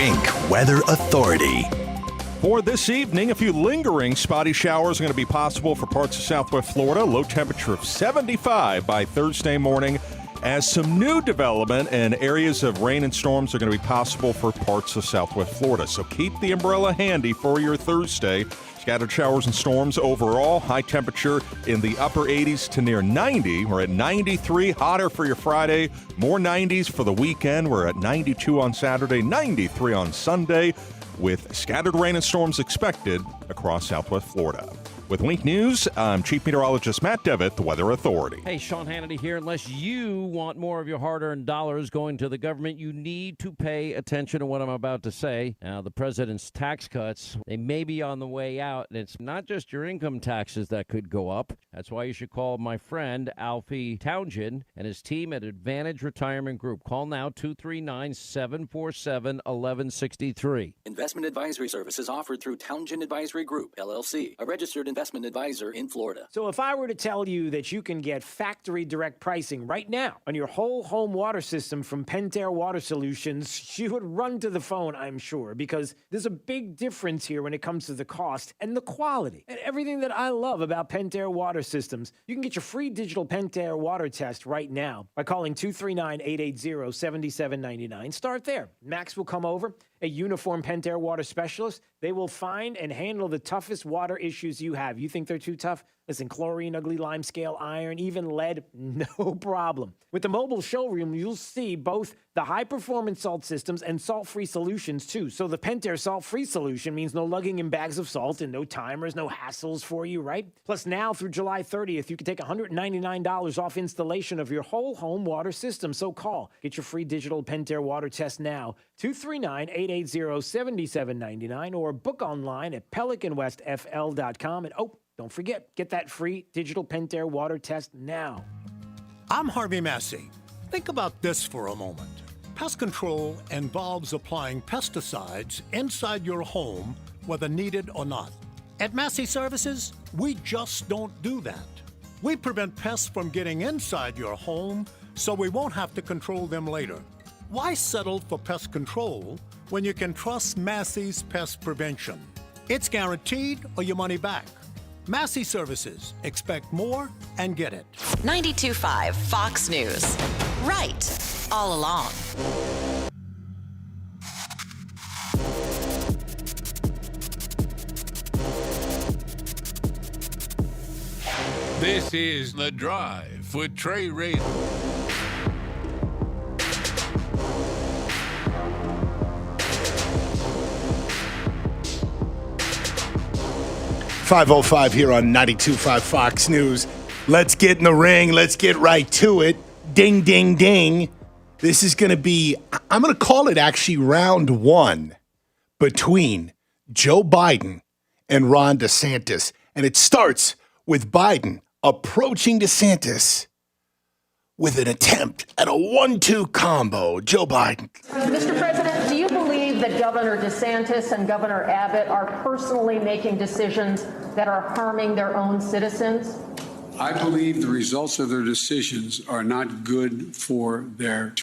Wink Weather Authority. For this evening, a few lingering spotty showers are going to be possible for parts of southwest Florida. Low temperature of 75 by Thursday morning, as some new development and areas of rain and storms are going to be possible for parts of southwest Florida. So keep the umbrella handy for your Thursday. Scattered showers and storms overall. High temperature in the upper 80s to near 90. We're at 93. Hotter for your Friday. More 90s for the weekend. We're at 92 on Saturday, 93 on Sunday, with scattered rain and storms expected across southwest Florida. With Wink News, I'm Chief Meteorologist Matt Devitt, the Weather Authority. Hey, Sean Hannity here. Unless you want more of your hard-earned dollars going to the government, you need to pay attention to what I'm about to say. Now, the president's tax cuts, they may be on the way out, and it's not just your income taxes that could go up. That's why you should call my friend Alfie Townsend and his team at Advantage Retirement Group. Call now, 239-747-1163. Investment advisory services offered through Townsend Advisory Group, LLC, a registered investment advisor in Florida. So if I were to tell you that you can get factory direct pricing right now on your whole home water system from Pentair Water Solutions, you would run to the phone, I'm sure, because there's a big difference here when it comes to the cost and the quality and everything that I love about Pentair Water Systems. You can get your free digital Pentair water test right now by calling 239-880-7799. Start there. Max will come over, a uniformed Pentair water specialist. They will find and handle the toughest water issues you have. You think they're too tough? Listen, chlorine, ugly lime scale, iron, even lead, no problem. With the mobile showroom, you'll see both the high-performance salt systems and salt-free solutions, too. So the Pentair salt-free solution means no lugging in bags of salt and no timers, no hassles for you, right? Plus, now through July 30th, you can take $199 off installation of your whole home water system. So call. Get your free digital Pentair water test now. 239-880-7799 or book online at pelicanwestfl.com. And don't forget, get that free digital Pentair water test now. I'm Harvey Massey. Think about this for a moment. Pest control involves applying pesticides inside your home, whether needed or not. At Massey Services, we just don't do that. We prevent pests from getting inside your home so we won't have to control them later. Why settle for pest control when you can trust Massey's pest prevention? It's guaranteed or your money back. Massey Services. Expect more and get it. 92.5 Fox News. Right all along. This is The Drive with Trey Ray. 5:05 here on 92.5 Fox News. Let's get in the ring. Let's get right to it. Ding, ding, ding. This is going to be, I'm going to call it actually round one between Joe Biden and Ron DeSantis. And it starts with Biden approaching DeSantis with an attempt at a 1-2 combo. Joe Biden. Mr. President, do you believe that Governor DeSantis and Governor Abbott are personally making decisions that are harming their own citizens? I believe the results of their decisions are not good for their,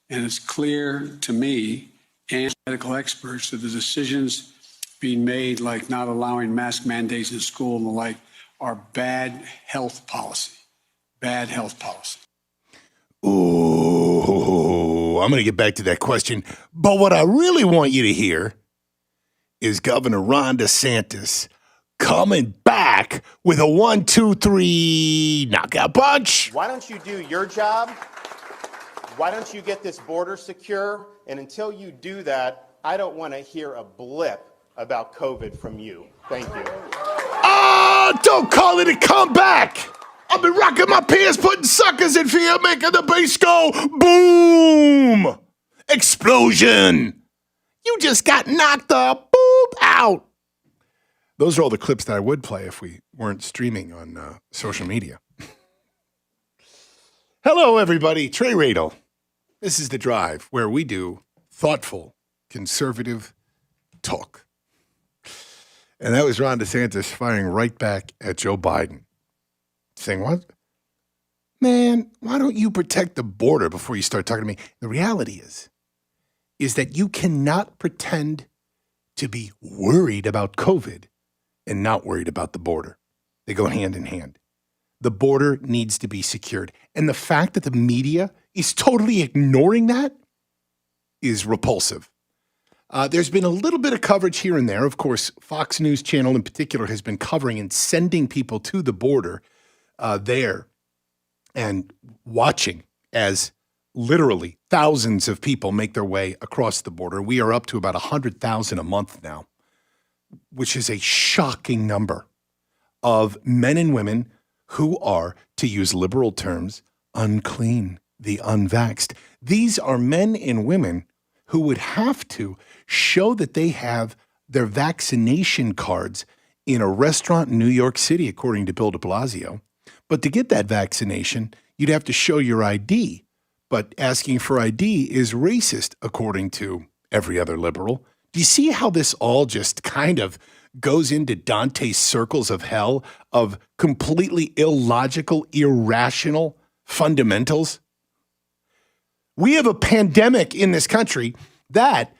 and it's clear to me and medical experts that the decisions being made, like not allowing mask mandates in school and the like, are bad health policy. Bad health policy. Ooh, I'm going to get back to that question. But what I really want you to hear is Governor Ron DeSantis coming back with a 1-2-3 knockout punch. Why don't you do your job? Why don't you get this border secure? And until you do that, I don't want to hear a blip about COVID from you. Thank you. Don't call it a comeback. I've been rocking my pants, putting suckers in fear, making the bass go boom. Explosion. You just got knocked the boop out. Those are all the clips that I would play if we weren't streaming on social media. Hello, everybody. Trey Radel. This is The Drive, where we do thoughtful, conservative talk. And that was Ron DeSantis firing right back at Joe Biden. Saying, what? Man, why don't you protect the border before you start talking to me? The reality is, is that you cannot pretend to be worried about COVID and not worried about the border. They go hand in hand. The border needs to be secured. And the fact that the media is totally ignoring that is repulsive. There's been a little bit of coverage here and there. Of course, Fox News Channel in particular has been covering and sending people to the border there and watching as literally thousands of people make their way across the border. We are up to about 100,000 a month now, which is a shocking number of men and women who are, to use liberal terms, unclean, the unvaxxed. These are men and women who would have to show that they have their vaccination cards in a restaurant in New York City, according to Bill de Blasio. But to get that vaccination, you'd have to show your ID. But asking for ID is racist, according to every other liberal. Do you see how this all just kind of goes into Dante's circles of hell of completely illogical, irrational fundamentals? We have a pandemic in this country that,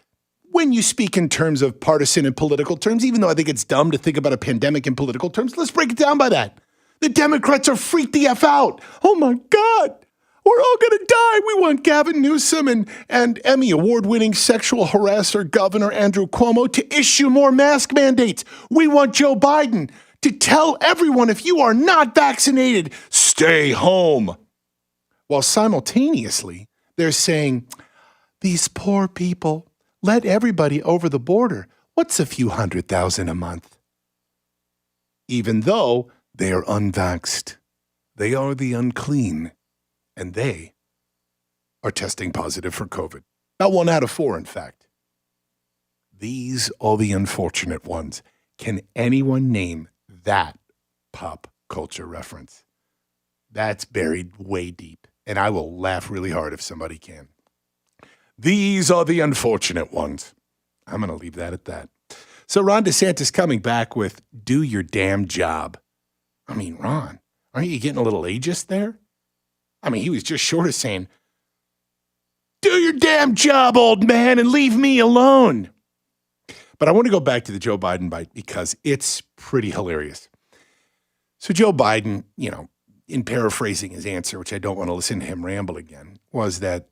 when you speak in terms of partisan and political terms, even though I think it's dumb to think about a pandemic in political terms, let's break it down by that. The Democrats are freaked the F out. Oh my God, we're all going to die. We want Gavin Newsom and Emmy award-winning sexual harasser Governor Andrew Cuomo to issue more mask mandates. We want Joe Biden to tell everyone, if you are not vaccinated, stay home. While simultaneously, they're saying, these poor people, let everybody over the border. What's a few 100,000 a month? Even though they are unvaxxed, they are the unclean, and they are testing positive for COVID. About 1 out of 4, in fact. These are the unfortunate ones. Can anyone name that pop culture reference? That's buried way deep, and I will laugh really hard if somebody can. These are the unfortunate ones. I'm going to leave that at that. So Ron DeSantis coming back with, do your damn job. I mean, Ron, aren't you getting a little ageist there? I mean, he was just short of saying, do your damn job, old man, and leave me alone. But I want to go back to the Joe Biden bite because it's pretty hilarious. So Joe Biden, in paraphrasing his answer, which I don't want to listen to him ramble again, was that,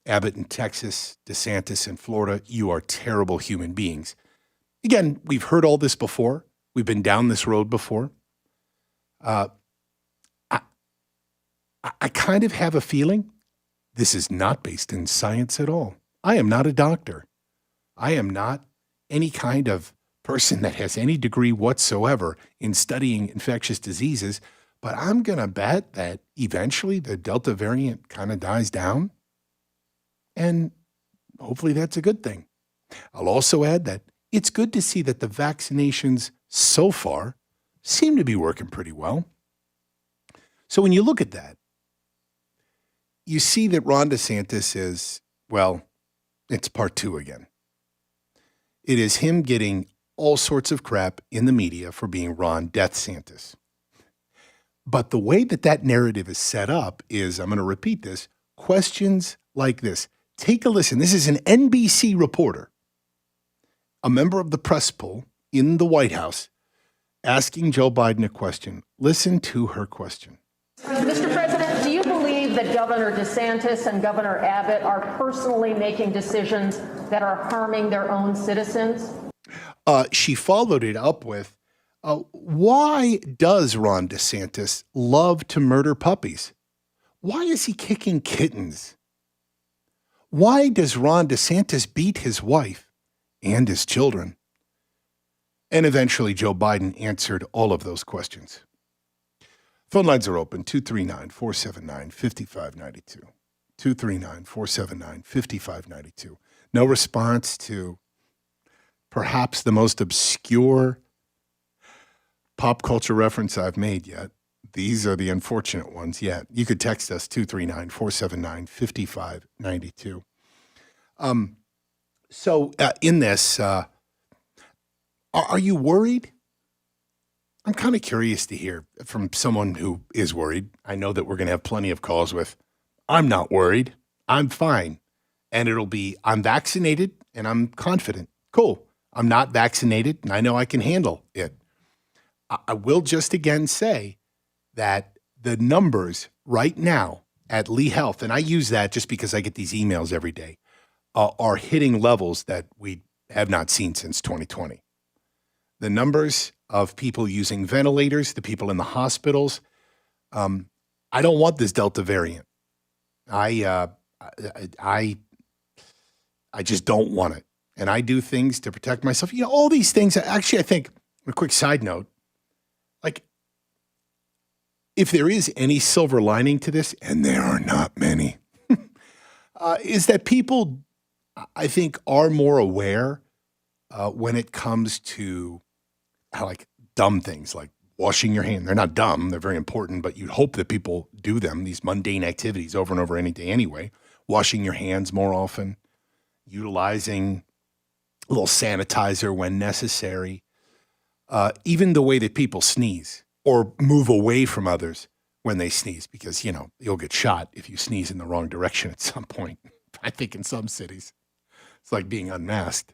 Abbott in Texas, DeSantis in Florida, you are terrible human beings. Again, we've heard all this before. We've been down this road before. I kind of have a feeling this is not based in science at all. I am not a doctor. I am not any kind of person that has any degree whatsoever in studying infectious diseases, but I'm going to bet that eventually the Delta variant kind of dies down. And hopefully that's a good thing. I'll also add that it's good to see that the vaccinations so far seem to be working pretty well. So when you look at that, you see that Ron DeSantis is, well, it's part 2 again. It is him getting all sorts of crap in the media for being Ron Death Santis. But the way that narrative is set up is, I'm going to repeat this, questions like this. Take a listen. This is an NBC reporter, a member of the press pool in the White House, asking Joe Biden a question. Listen to her question. Mr. President, do you believe that Governor DeSantis and Governor Abbott are personally making decisions that are harming their own citizens? She followed it up with, why does Ron DeSantis love to murder puppies? Why is he kicking kittens? Why does Ron DeSantis beat his wife and his children? And eventually Joe Biden answered all of those questions. Phone lines are open, 239-479-5592. 239-479-5592. No response to perhaps the most obscure pop culture reference I've made yet. These are the unfortunate ones yet. You could text us 239-479-5592. So in this, are you worried? I'm kind of curious to hear from someone who is worried. I know that we're going to have plenty of calls with, I'm not worried. I'm fine. And it'll be, I'm vaccinated and I'm confident. Cool. I'm not vaccinated and I know I can handle it. I will just again say that the numbers right now at Lee Health, and I use that just because I get these emails every day, are hitting levels that we have not seen since 2020. The numbers of people using ventilators, the people in the hospitals, I don't want this Delta variant. I just don't want it. And I do things to protect myself. You know, all these things, actually, I think, a quick side note, like, if there is any silver lining to this, and there are not many, is that people, I think, are more aware when it comes to like dumb things like washing your hands. They're not dumb. They're very important, but you'd hope that people do them, these mundane activities over and over any day anyway. Washing your hands more often, utilizing a little sanitizer when necessary, even the way that people sneeze or move away from others when they sneeze, because, you know, you'll get shot if you sneeze in the wrong direction at some point. I think in some cities, it's like being unmasked.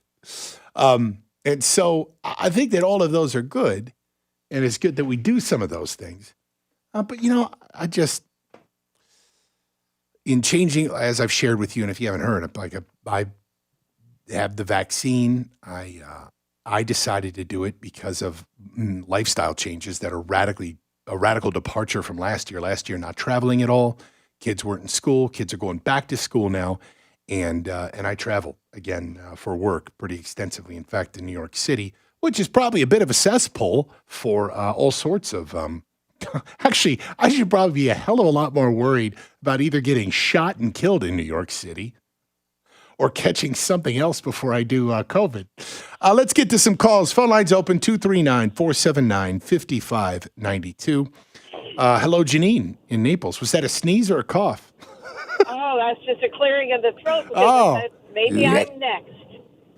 And so I think that all of those are good, and it's good that we do some of those things. But, you know, I just, in changing, as I've shared with you, and if you haven't heard, like I have the vaccine. I decided to do it because of lifestyle changes that are a radical departure from last year. Last year, not traveling at all. Kids weren't in school. Kids are going back to school now. And I travel again for work pretty extensively. In fact, in New York City, which is probably a bit of a cesspool for all sorts of. Actually, I should probably be a hell of a lot more worried about either getting shot and killed in New York City or catching something else before I do COVID. Let's get to some calls. Phone lines open 239-479-5592. Hello, Janine in Naples. Was that a sneeze or a cough? Oh, that's just a clearing of the throat. Maybe I'm next.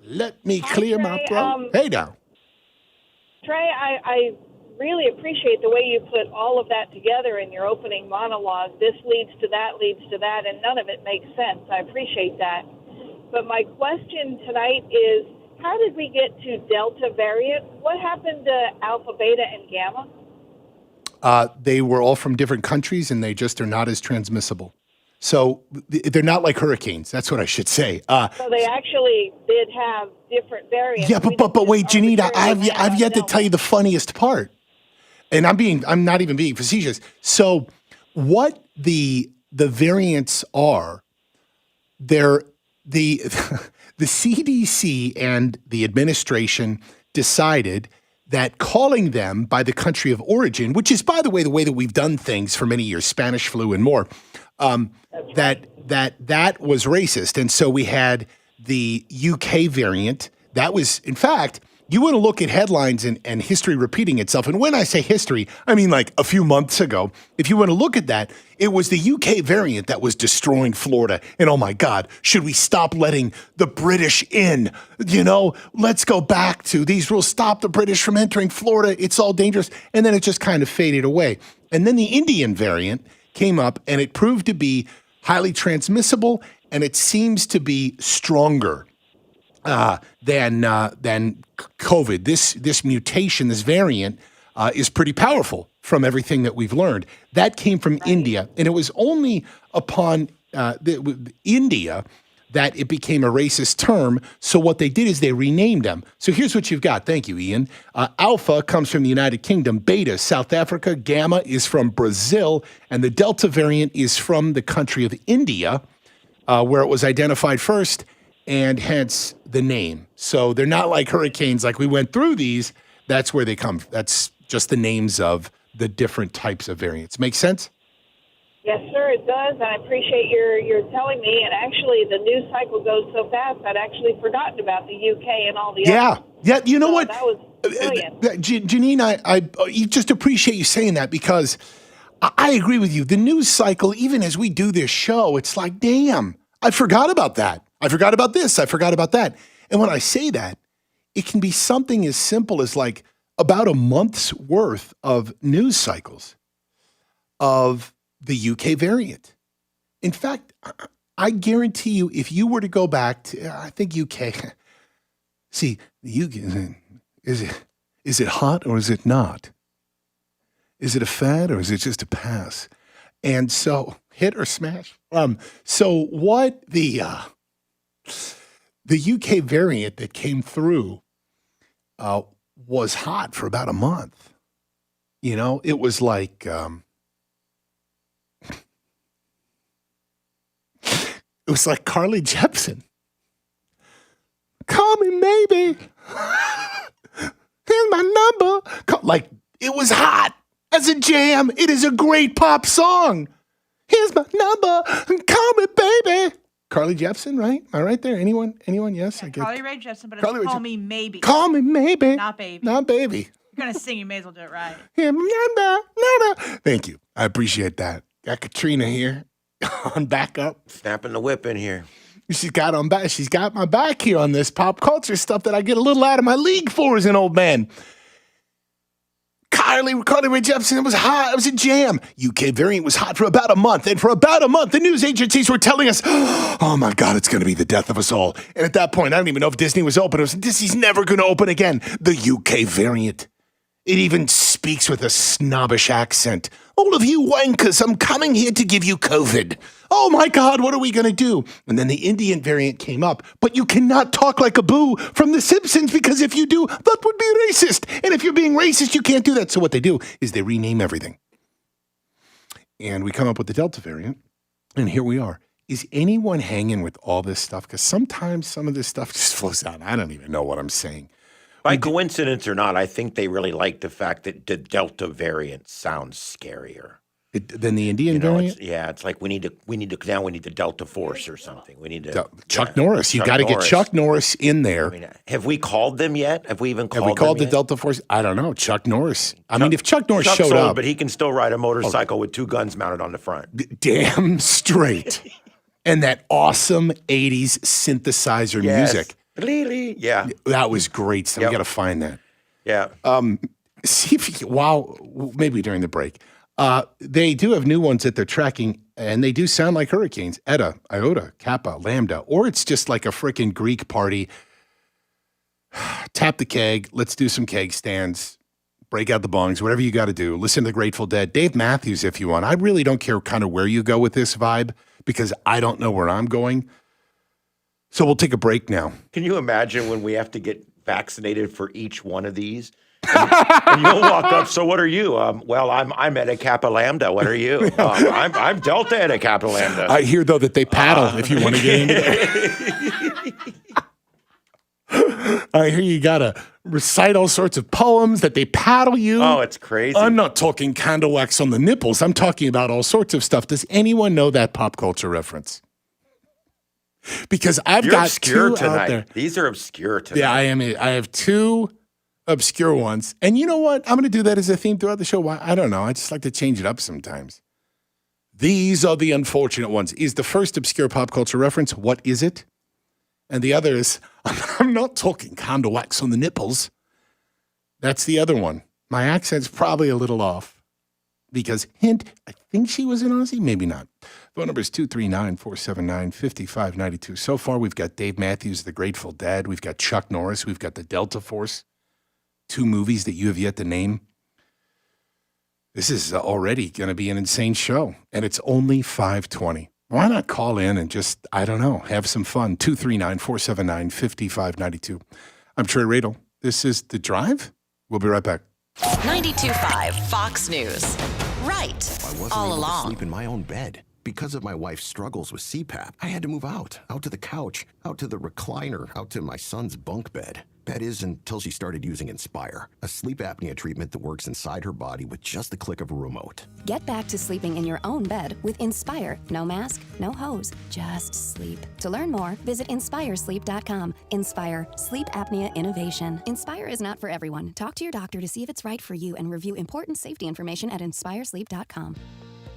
Let me clear my throat. Hey, now. Trey, I really appreciate the way you put all of that together in your opening monologue. This leads to that, and none of it makes sense. I appreciate that. But my question tonight is, how did we get to Delta variant? What happened to Alpha, Beta, and Gamma? They were all from different countries, and they just are not as transmissible. So they're not like hurricanes. That's what I should say. So they actually did have different variants. Yeah, but wait, Janita, I've yet to tell you the funniest part. And I'm not even being facetious. So what the variants are, they're the CDC and the administration decided that calling them by the country of origin, which is, by the way that we've done things for many years, Spanish flu and more, that was racist. And so we had the UK variant. That was, in fact, you want to look at headlines and history repeating itself. And when I say history, I mean like a few months ago. If you want to look at that, it was the UK variant that was destroying Florida. And oh my God, should we stop letting the British in? You know, let's go back to these rules. Stop the British from entering Florida. It's all dangerous. And then it just kind of faded away. And then the Indian variant came up, and it proved to be highly transmissible, and it seems to be stronger than COVID. This mutation, this variant, is pretty powerful from everything that we've learned. That came from India, and it was only upon India that it became a racist term. So what they did is they renamed them. So here's what you've got. Thank you, Ian. Alpha comes from the United Kingdom, Beta, South Africa, Gamma is from Brazil, and the Delta variant is from the country of India, where it was identified first, and hence the name. So they're not like hurricanes, like we went through these. That's where they come. That's just the names of the different types of variants. Make sense? Yes, sir, it does. And I appreciate your telling me. And actually, the news cycle goes so fast, I'd actually forgotten about the UK and all the others. Yeah. You know what? That was brilliant. Janine, I just appreciate you saying that, because I agree with you. The news cycle, even as we do this show, it's like, damn, I forgot about that. I forgot about this. I forgot about that. And when I say that, it can be something as simple as like about a month's worth of news cycles of the UK variant. In fact, I guarantee you, if you were to go back to, I think UK, see, the UK, is it hot or is it not? Is it a fad or is it just a pass? And so, hit or smash. So what the UK variant that came through was hot for about a month. You know, it was like it was like Carly Jepsen. Call me maybe. Here's my number. Like, it was hot as a jam. It is a great pop song. Here's my number. Call me baby. Carly Jepsen, right? Am I right there? Anyone? Yes, I get Carly Rae Jepsen, but Carly it's Rae Call Me Maybe. Call me maybe. Not baby. Not baby. You're going to sing, you may as well do it right. Here's my number. Thank you. I appreciate that. Got Katrina here on backup. Snapping the whip in here. She's got my back here on this pop culture stuff that I get a little out of my league for as an old man. Carly Rae Jepsen, it was hot. It was a jam. UK variant was hot for about a month. And for about a month, the news agencies were telling us, oh my God, it's going to be the death of us all. And at that point, I don't even know if Disney was open. It was, Disney's never going to open again. The UK variant. It even speaks with a snobbish accent. All of you wankers, I'm coming here to give you COVID. Oh my God, what are we going to do? And then the Indian variant came up. But you cannot talk like a boo from The Simpsons because if you do, that would be racist. And if you're being racist, you can't do that. So what they do is they rename everything. And we come up with the Delta variant. And here we are. Is anyone hanging with all this stuff? Because sometimes some of this stuff just flows out. I don't even know what I'm saying. By coincidence or not, I think they really like the fact that the Delta variant sounds scarier than the Indian variant. It's like we need the Delta Force or something. We need to Chuck Norris. You got to get Chuck Norris in there. I mean, have we called them yet? Have we even called? Have we called them the Delta Force? I don't know. Chuck Norris. I mean, if Chuck Norris Chuck's showed old, up, but he can still ride a motorcycle with two guns mounted on the front. Damn straight. And that awesome '80s synthesizer music. Yeah, that was great. So we got to find that. Yeah. See if maybe during the break. They do have new ones that they're tracking, and they do sound like hurricanes. Eta, Iota, Kappa, Lambda, or it's just like a freaking Greek party. Tap the keg. Let's do some keg stands. Break out the bongs. Whatever you got to do. Listen to the Grateful Dead. Dave Matthews, if you want. I really don't care kind of where you go with this vibe because I don't know where I'm going. So we'll take a break now. Can you imagine when we have to get vaccinated for each one of these? And you'll walk up. So what are you? Well, I'm at a Kappa Lambda. What are you? I'm Delta at a Kappa Lambda. I hear though that they paddle if you want to get into there. I hear you gotta recite all sorts of poems that they paddle you. Oh, it's crazy. I'm not talking candle wax on the nipples. I'm talking about all sorts of stuff. Does anyone know that pop culture reference? Because I've got obscure two tonight. out there. These are obscure tonight. Yeah, I am. I have two obscure ones. And you know what? I'm going to do that as a theme throughout the show. Why? I don't know. I just like to change it up sometimes. These are the unfortunate ones. Is the first obscure pop culture reference, what is it? And the other is, I'm not talking candle wax on the nipples. That's the other one. My accent's probably a little off. Because, hint, I think she was an Aussie, maybe not. Phone number is 239-479-5592. So far, we've got Dave Matthews, The Grateful Dead. We've got Chuck Norris. We've got the Delta Force. Two movies that you have yet to name. This is already going to be an insane show. And it's only 5:20. Why not call in and just, I don't know, have some fun? 239-479-5592. I'm Trey Radel. This is The Drive. We'll be right back. 92.5 Fox News. Right. I wasn't all able along. to sleep in my own bed. Because of my wife's struggles with CPAP, I had to move out to the couch, out to the recliner, out to my son's bunk bed. That is until she started using Inspire, a sleep apnea treatment that works inside her body with just the click of a remote. Get back to sleeping in your own bed with Inspire. No mask, no hose, just sleep. To learn more, visit InspireSleep.com. Inspire, sleep apnea innovation. Inspire is not for everyone. Talk to your doctor to see if it's right for you and review important safety information at InspireSleep.com.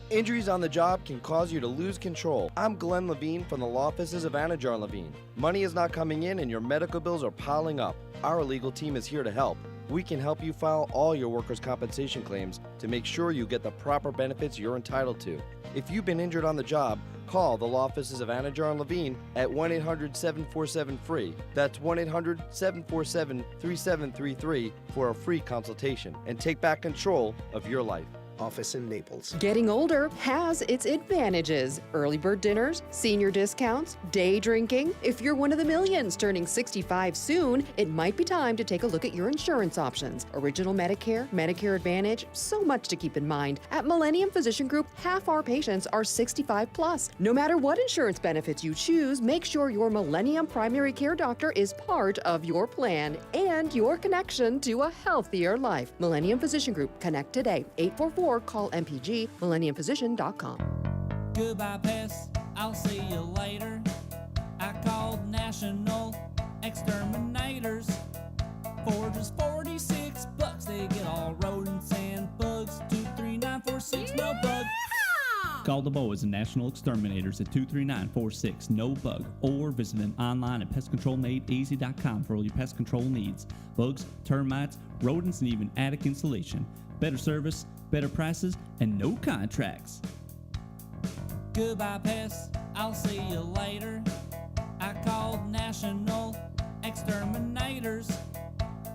Injuries on the job can cause you to lose control. I'm Glenn Levine from the law offices of Anajar Levine. Money is not coming in and your medical bills are piling up. Our legal team is here to help. We can help you file all your workers' compensation claims to make sure you get the proper benefits you're entitled to. If you've been injured on the job, Call the law offices of Anajar and Levine at 1-800-747-FREE. That's 1-800-747-3733 for a free consultation and take back control of your life. Office in Naples. Getting older has its advantages. Early bird dinners, senior discounts, day drinking. If you're one of the millions turning 65 soon, it might be time to take a look at your insurance options. Original Medicare, Medicare Advantage, so much to keep in mind. At Millennium Physician Group, half our patients are 65 plus. No matter what insurance benefits you choose, make sure your Millennium primary care doctor is part of your plan and your connection to a healthier life. Millennium Physician Group. Connect today. 844 call MPG, millenniumphysician.com. Goodbye, pests. I'll see you later. I called National Exterminators for just $46. They get all rodents and bugs. 23946, no bug. Call the boys and National Exterminators at 239-46-NO-BUG or visit them online at pestcontrolmadeeasy.com for all your pest control needs. Bugs, termites, rodents, and even attic insulation. Better service, better prices, and no contracts. Goodbye, pests. I'll see you later. I called National Exterminators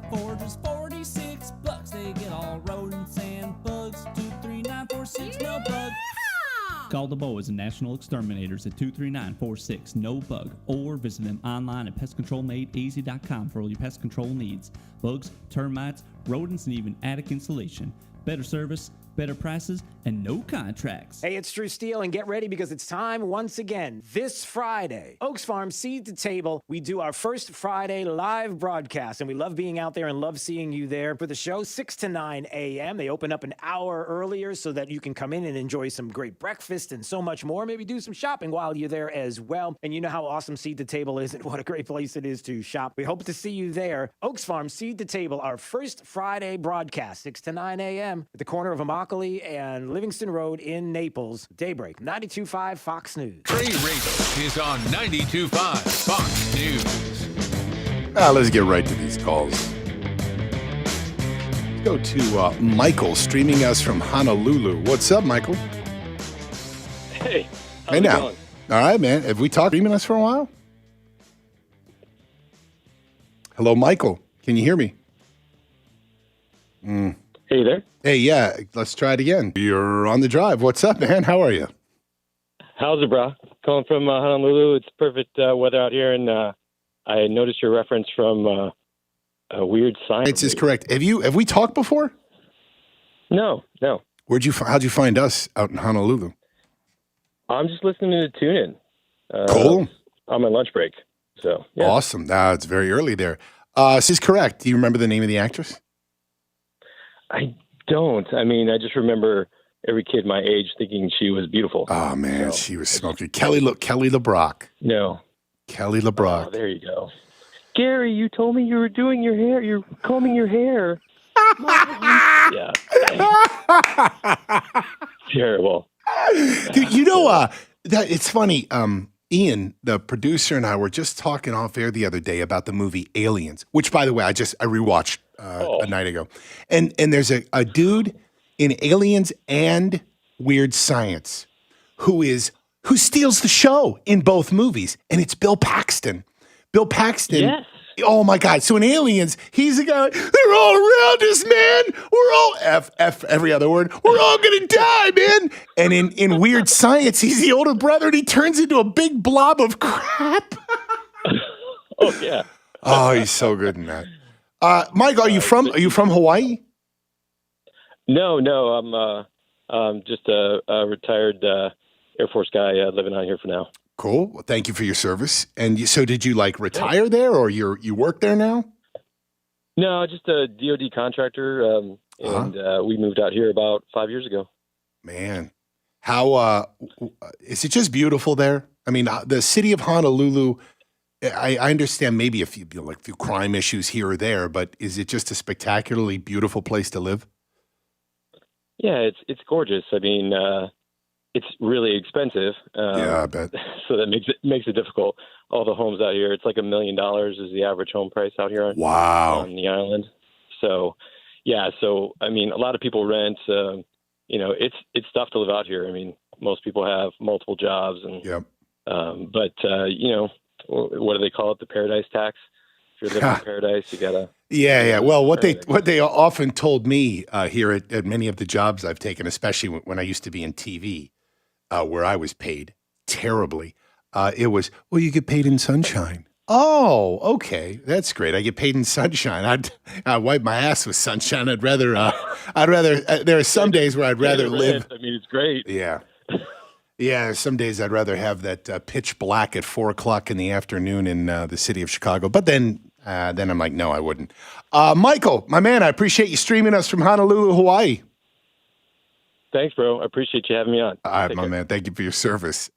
for just $46. They get all rodents and bugs. 23946, no bug. Call the boys and National Exterminators at 239-46-NO-BUG or visit them online at pestcontrolmadeeasy.com for all your pest control needs. Bugs, termites, rodents, and even attic insulation. Better service, better prices, and no contracts. Hey, it's Drew Steele, and get ready because it's time once again. This Friday, Oaks Farm Seed to Table, we do our first Friday live broadcast, and we love being out there and love seeing you there for the show, 6 to 9 a.m. They open up an hour earlier so that you can come in and enjoy some great breakfast and so much more. Maybe do some shopping while you're there as well. And you know how awesome Seed to Table is and what a great place it is to shop. We hope to see you there. Oaks Farm Seed to Table, our first Friday broadcast, 6 to 9 a.m. at the corner of Immokalee and Livingston Road in Naples. Daybreak, 92.5 Fox News. Trey Rado is on 92.5 Fox News. Let's get right to these calls. Let's go to Michael, streaming us from Honolulu. What's up, Michael? Hey, Hey now. All right, man. Have we talked streaming us for a while? Hello, Michael. Can you hear me? Hey there. Hey, yeah. Let's try it again. You're on the drive. What's up, man? How are you? How's it, bro? Calling from Honolulu. It's perfect weather out here, and I noticed your reference from a weird science. This is correct. Have we talked before? No. How'd you find us out in Honolulu? I'm just listening to Tune In. Cool. On my lunch break. So yeah. Awesome. It's very early there. This is correct. Do you remember the name of the actress? I don't. I mean, I just remember every kid my age thinking she was beautiful. Oh man, she was smoking. Kelly LeBrock. No. Kelly LeBrock. Oh, there you go. Gary, you told me you were doing your hair. You're combing your hair. Yeah. Terrible. Dude, you know, that it's funny. Ian, the producer, and I were just talking off air the other day about the movie Aliens, which, by the way, I rewatched a night ago. And there's a dude in Aliens and Weird Science who steals the show in both movies, and it's Bill Paxton. Bill Paxton. Yes. Oh my God! So in Aliens, he's the guy. Like, they're all around us, man. We're all f every other word. We're all gonna die, man. And in Weird Science, he's the older brother, and he turns into a big blob of crap. Oh yeah. Oh, he's so good in that. Mike, are you from Hawaii? No. I'm just a retired Air Force guy living out here for now. Cool. Well, thank you for your service. And so did you retire there, or you work there now? No, just a DoD contractor, and we moved out here about 5 years ago. Man, how is it just beautiful there? I mean, the city of Honolulu. I understand maybe a few crime issues here or there, but is it just a spectacularly beautiful place to live? Yeah, it's gorgeous. I mean, it's really expensive. Yeah, I bet. So that makes it difficult. All the homes out here, it's like $1 million is the average home price out here on the island. So, yeah. So, I mean, a lot of people rent. It's tough to live out here. I mean, most people have multiple jobs, and but what do they call it? The paradise tax. If you're living in paradise, you gotta. Yeah. Well, what they often told me here at many of the jobs I've taken, especially when I used to be in TV, where I was paid terribly, it was, well, you get paid in sunshine. Oh, okay, that's great. I get paid in sunshine. I'd wipe my ass with sunshine. I'd rather. There are some days where I'd rather live. I mean, it's great. Yeah. Yeah, some days I'd rather have that pitch black at 4:00 in the afternoon in the city of Chicago. But then I'm like, no, I wouldn't. Michael, my man, I appreciate you streaming us from Honolulu, Hawaii. Thanks, bro. I appreciate you having me on. All right, my man. Thank you for your service.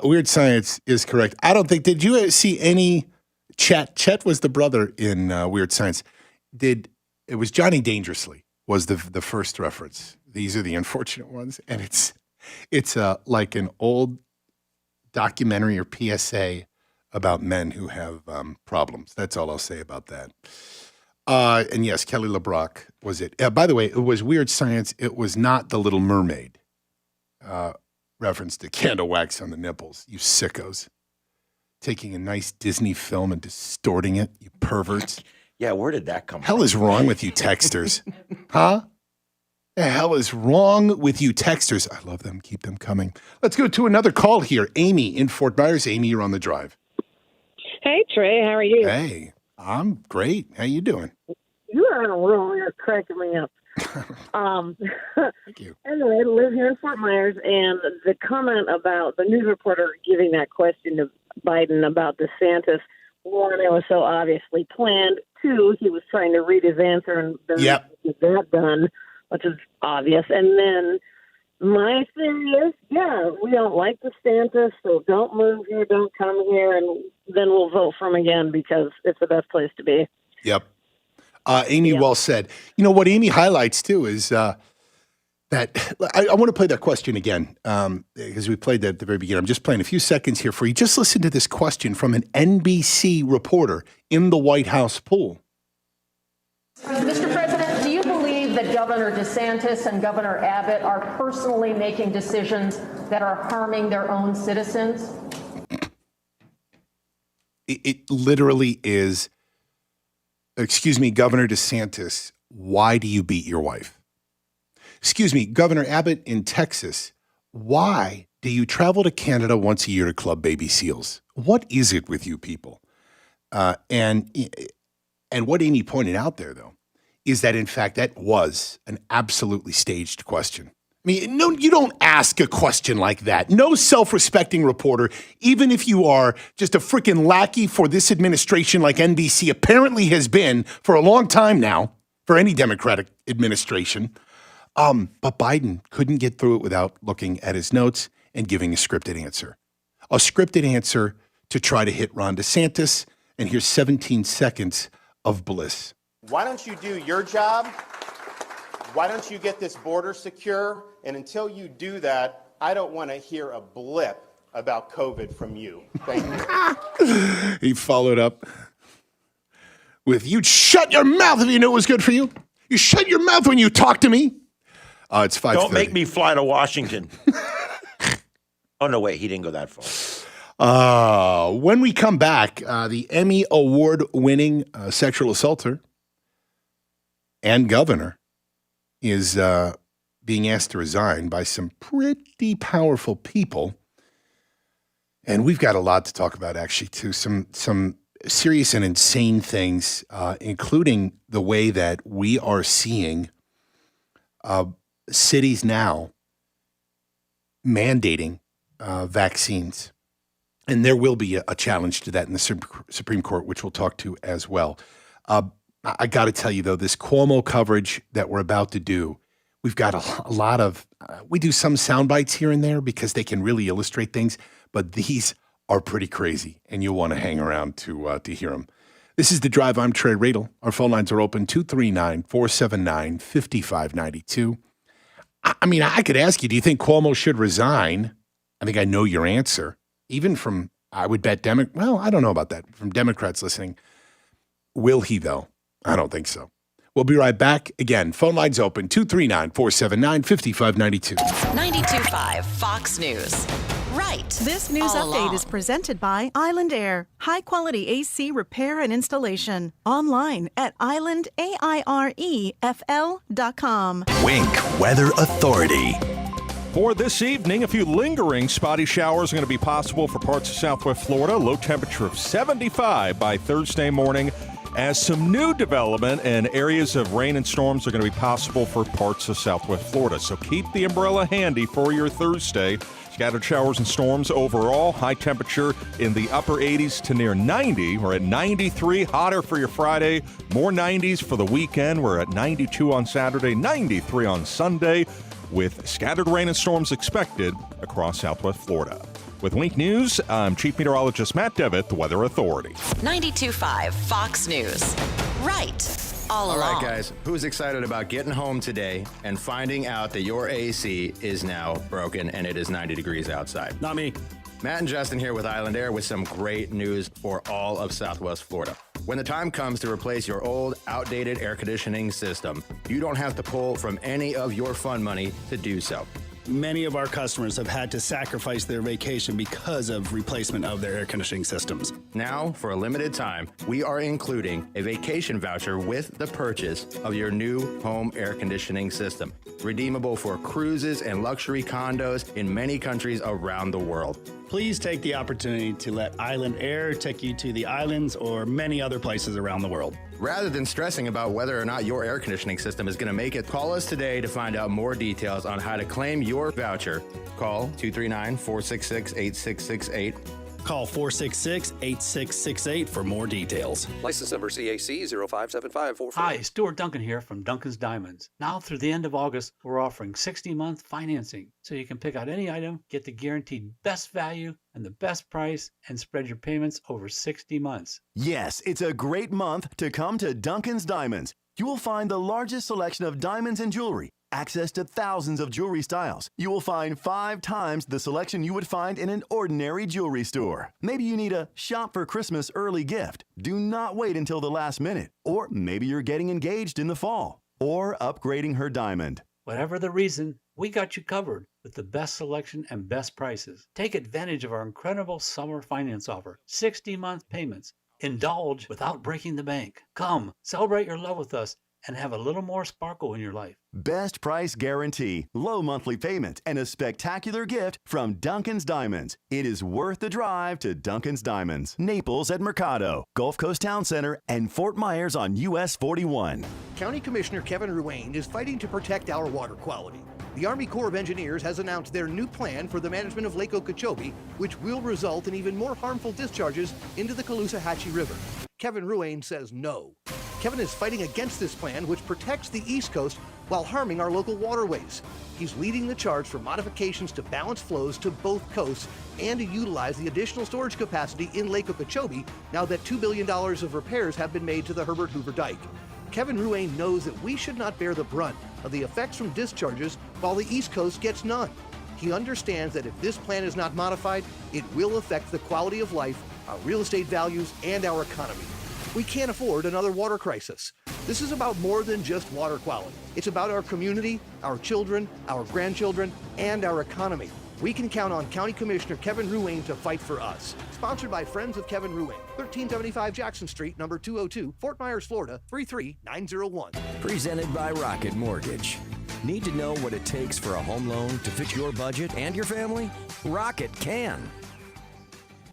Weird Science is correct. I don't think. Did you see any Chet? Chet was the brother in Weird Science. It was Johnny Dangerously was the first reference. These are the unfortunate ones, and it's like an old documentary or PSA about men who have problems. That's all I'll say about that. And yes, Kelly LeBrock was it. By the way, it was Weird Science. It was not The Little Mermaid. Reference to candle wax on the nipples. You sickos. Taking a nice Disney film and distorting it, you perverts. Yeah, where did that come from? Hell is wrong with you texters? Huh? The hell is wrong with you texters? I love them. Keep them coming. Let's go to another call here. Amy in Fort Myers. Amy, you're on the drive. Hey, Trey. How are you? Hey, I'm great. How you doing? You are on a roll. You're cracking me up. Thank you. Anyway, I live here in Fort Myers, and the comment about the news reporter giving that question to Biden about DeSantis, one, it was so obviously planned. Two, he was trying to read his answer and then get that done, which is obvious. And then my theory is, yeah, we don't like DeSantis, so don't move here, don't come here, and then we'll vote for him again because it's the best place to be. Yep. Amy, well said. You know, what Amy highlights, too, is that I want to play that question again because we played that at the very beginning. I'm just playing a few seconds here for you. Just listen to this question from an NBC reporter in the White House pool. Mr. President, do you believe that Governor DeSantis and Governor Abbott are personally making decisions that are harming their own citizens? It literally is. Excuse me, Governor DeSantis, why do you beat your wife? Excuse me, Governor Abbott in Texas, why do you travel to Canada once a year to club baby seals? What is it with you people? And what Amy pointed out there, though, is that, in fact, that was an absolutely staged question. I mean, no, you don't ask a question like that. No self-respecting reporter, even if you are just a freaking lackey for this administration like NBC apparently has been for a long time now, for any Democratic administration. But Biden couldn't get through it without looking at his notes and giving a scripted answer. A scripted answer to try to hit Ron DeSantis. And here's 17 seconds of bliss. Why don't you do your job? Why don't you get this border secure? And until you do that, I don't want to hear a blip about COVID from you. Thank you. He followed up with, you'd shut your mouth if you knew it was good for you. You shut your mouth when you talk to me. It's 5:30. Don't make me fly to Washington. Oh, no, wait, he didn't go that far. When we come back, the Emmy award-winning sexual assaulter and governor is being asked to resign by some pretty powerful people. And we've got a lot to talk about, actually, too. Some serious and insane things, including the way that we are seeing cities now mandating vaccines. And there will be a challenge to that in the Supreme Court, which we'll talk to as well. I got to tell you, though, this Cuomo coverage that we're about to do, we've got a lot of, we do some sound bites here and there because they can really illustrate things, but these are pretty crazy, and you'll want to hang around to hear them. This is The Drive. I'm Trey Radel. Our phone lines are open, 239-479-5592. I mean, I could ask you, do you think Cuomo should resign? I think I know your answer. Even from, I would bet, well, I don't know about that, from Democrats listening. Will he, though? I don't think so. We'll be right back. Again, phone lines open, 239-479-5592. 92.5 Fox News. Right. This news all update along. is presented by Island Air. High quality AC repair and installation. Online at islandairefl.com. Wink Weather Authority. For this evening, a few lingering spotty showers are going to be possible for parts of southwest Florida. Low temperature of 75 by Thursday morning. As some new development and areas of rain and storms are going to be possible for parts of southwest Florida. So keep the umbrella handy for your Thursday. Scattered showers and storms overall. High temperature in the upper 80s to near 90. We're at 93. Hotter for your Friday. More 90s for the weekend. We're at 92 on Saturday, 93 on Sunday, with scattered rain and storms expected across southwest Florida. With Wink News, I'm Chief Meteorologist Matt Devitt, the Weather Authority. 92.5 Fox News. Right. All along. All right, guys. Who's excited about getting home today and finding out that your AC is now broken and it is 90 degrees outside? Not me. Matt and Justin here with Island Air with some great news for all of Southwest Florida. When the time comes to replace your old, outdated air conditioning system, you don't have to pull from any of your fund money to do so. Many of our customers have had to sacrifice their vacation because of replacement of their air conditioning systems. Now, for a limited time, we are including a vacation voucher with the purchase of your new home air conditioning system, redeemable for cruises and luxury condos in many countries around the world. Please take the opportunity to let Island Air take you to the islands or many other places around the world. Rather than stressing about whether or not your air conditioning system is going to make it, call us today to find out more details on how to claim your voucher. Call 239-466-8668. Call 466-8668 for more details. License number CAC 057544. Hi, Stuart Duncan here from Duncan's Diamonds. Now through the end of August, we're offering 60-month financing, so you can pick out any item, get the guaranteed best value and the best price, and spread your payments over 60 months. Yes, it's a great month to come to Duncan's Diamonds. You will find the largest selection of diamonds and jewelry, access to thousands of jewelry styles. You will find 5 times the selection you would find in an ordinary jewelry store. Maybe you need a shop for Christmas early gift. Do not wait until the last minute. Or maybe you're getting engaged in the fall or upgrading her diamond. Whatever the reason, we got you covered with the best selection and best prices. Take advantage of our incredible summer finance offer, 60-month payments. Indulge without breaking the bank. Come, celebrate your love with us and have a little more sparkle in your life. Best price guarantee, low monthly payment, and a spectacular gift from Duncan's Diamonds. It is worth the drive to Duncan's Diamonds. Naples at Mercado, Gulf Coast Town Center, and Fort Myers on US 41. County Commissioner Kevin Ruane is fighting to protect our water quality. The Army Corps of Engineers has announced their new plan for the management of Lake Okeechobee, which will result in even more harmful discharges into the Caloosahatchee River. Kevin Ruane says no. Kevin is fighting against this plan, which protects the East Coast while harming our local waterways. He's leading the charge for modifications to balance flows to both coasts and to utilize the additional storage capacity in Lake Okeechobee now that $2 billion of repairs have been made to the Herbert Hoover Dike. Kevin Ruane knows that we should not bear the brunt of the effects from discharges while the East Coast gets none. He understands that if this plan is not modified, it will affect the quality of life, our real estate values, and our economy. We can't afford another water crisis. This is about more than just water quality. It's about our community, our children, our grandchildren, and our economy. We can count on County Commissioner Kevin Ruane to fight for us. Sponsored by Friends of Kevin Ruane, 1375 Jackson Street, number 202, Fort Myers, Florida, 33901. Presented by Rocket Mortgage. Need to know what it takes for a home loan to fit your budget and your family? Rocket can.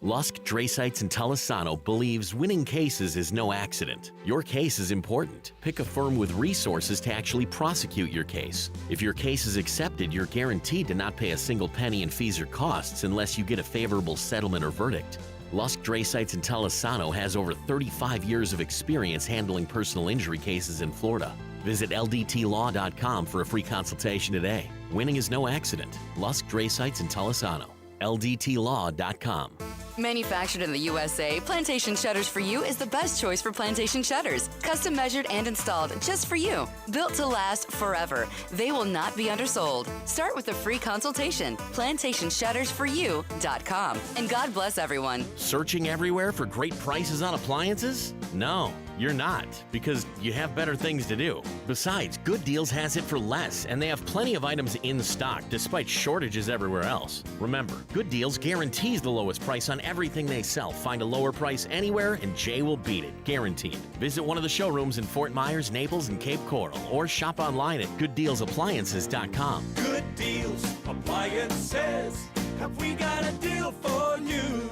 Lusk, Drasites, and Talisano believes winning cases is no accident. Your case is important. Pick a firm with resources to actually prosecute your case. If your case is accepted, you're guaranteed to not pay a single penny in fees or costs unless you get a favorable settlement or verdict. Lusk, Drasites, and Talisano has over 35 years of experience handling personal injury cases in Florida. Visit ldtlaw.com for a free consultation today. Winning is no accident. Lusk, Drasites, and Talisano. ldtlaw.com. Manufactured in the USA, Plantation Shutters for You is the best choice for plantation shutters. Custom measured and installed just for you. Built to last forever. They will not be undersold. Start with a free consultation. PlantationShuttersForYou.com. And God bless everyone. Searching everywhere for great prices on appliances? No. You're not, because you have better things to do. Besides, Good Deals has it for less, and they have plenty of items in stock despite shortages everywhere else. Remember, Good Deals guarantees the lowest price on everything they sell. Find a lower price anywhere, and Jay will beat it, guaranteed. Visit one of the showrooms in Fort Myers, Naples, and Cape Coral, or shop online at GoodDealsAppliances.com. Good Deals Appliances. Have we got a deal for you?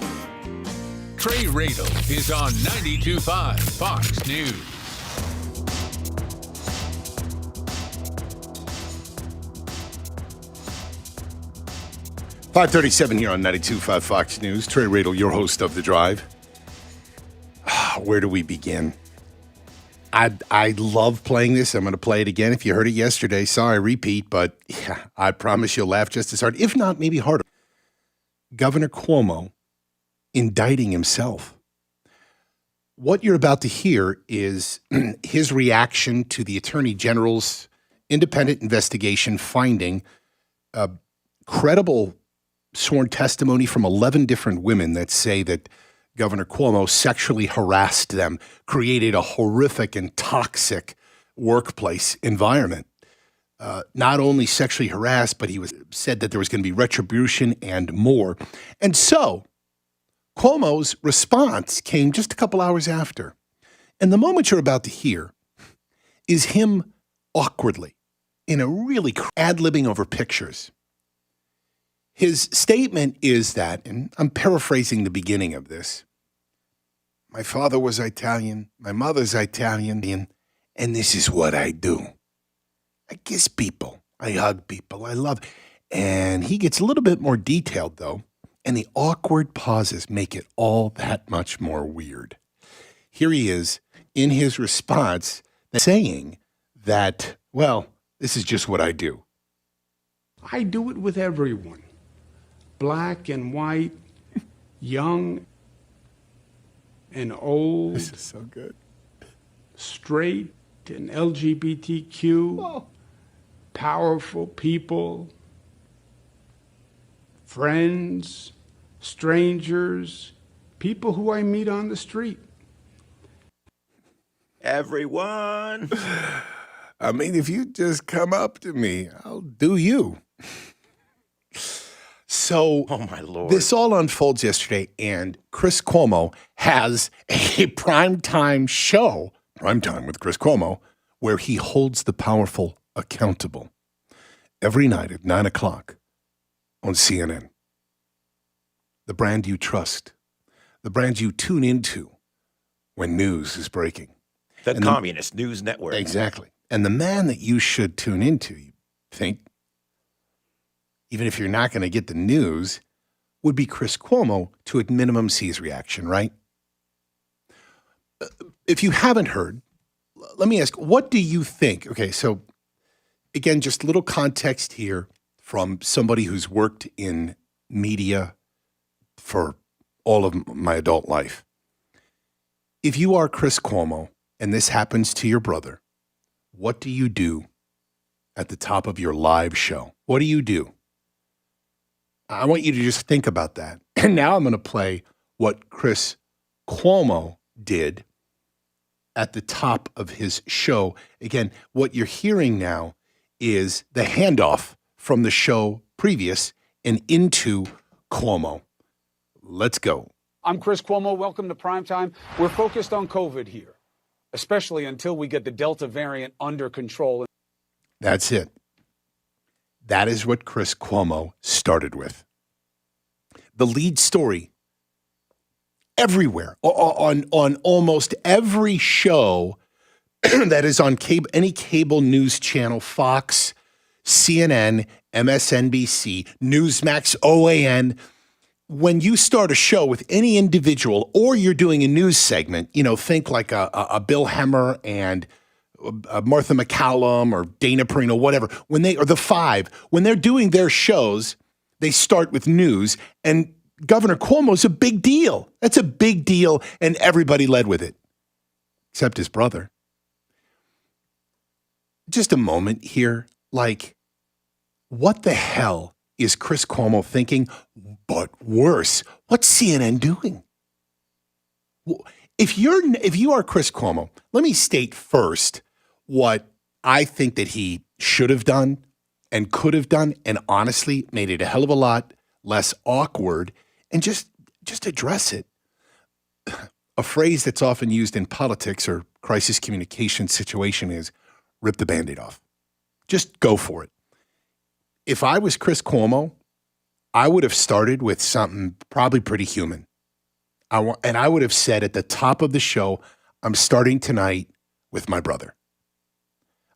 Trey Radel is on 92.5 Fox News. .537 here on 92.5 Fox News. Trey Radel, your host of The Drive. Where do we begin? I love playing this. I'm going to play it again. If you heard it yesterday, sorry, repeat, but yeah, I promise you'll laugh just as hard, if not maybe harder. Governor Cuomo indicting himself. What you're about to hear is his reaction to the Attorney General's independent investigation finding credible sworn testimony from 11 different women that say that Governor Cuomo sexually harassed them, created a horrific and toxic workplace environment. Not only sexually harassed, but he said that there was going to be retribution and more. And so Cuomo's response came just a couple hours after. And the moment you're about to hear is him awkwardly, in a really ad-libbing over pictures. His statement is that, and I'm paraphrasing the beginning of this, my father was Italian, my mother's Italian, and this is what I do. I kiss people, I hug people, I love. And he gets a little bit more detailed, though, and the awkward pauses make it all that much more weird. Here he is in his response saying that, well, this is just what I do. I do it with everyone. Black and white, young and old. This is so good. Straight and LGBTQ, powerful people, friends, strangers, people who I meet on the street. Everyone. I mean, if you just come up to me, I'll do you. So, oh my Lord. This all unfolds yesterday, and Chris Cuomo has a primetime show, Primetime with Chris Cuomo, where he holds the powerful accountable every night at 9 o'clock on CNN. The brand you trust, the brand you tune into when news is breaking. The Communist News Network. Exactly. And the man that you should tune into, you think, even if you're not going to get the news, would be Chris Cuomo to at minimum see his reaction, right? If you haven't heard, let me ask, what do you think? Okay, so again, just a little context here from somebody who's worked in media for all of my adult life. If you are Chris Cuomo and this happens to your brother, what do you do at the top of your live show? What do you do? I want you to just think about that. And now I'm going to play what Chris Cuomo did at the top of his show. Again, what you're hearing now is the handoff from the show previous and into Cuomo. Let's go. I'm Chris Cuomo. Welcome to Primetime. We're focused on COVID here, especially until we get the Delta variant under control. That's it. That is what Chris Cuomo started with. The lead story everywhere, on almost every show that is on any cable news channel, Fox, CNN, MSNBC, Newsmax, OAN. When you start a show with any individual or you're doing a news segment, think like a Bill Hemmer and Martha McCallum or Dana Perino, whatever, or the Five, when they're doing their shows, they start with news, and Governor Cuomo's a big deal. That's a big deal, and everybody led with it, except his brother. Just a moment here, what the hell is Chris Cuomo thinking? But worse, what's CNN doing? if you are Chris Cuomo, let me state first what I think that he should have done and could have done, and honestly made it a hell of a lot less awkward, and just address it. A phrase that's often used in politics or crisis communication situation is rip the Band-Aid off. Just go for it. If I was Chris Cuomo, I would have started with something probably pretty human. And I would have said at the top of the show, I'm starting tonight with my brother.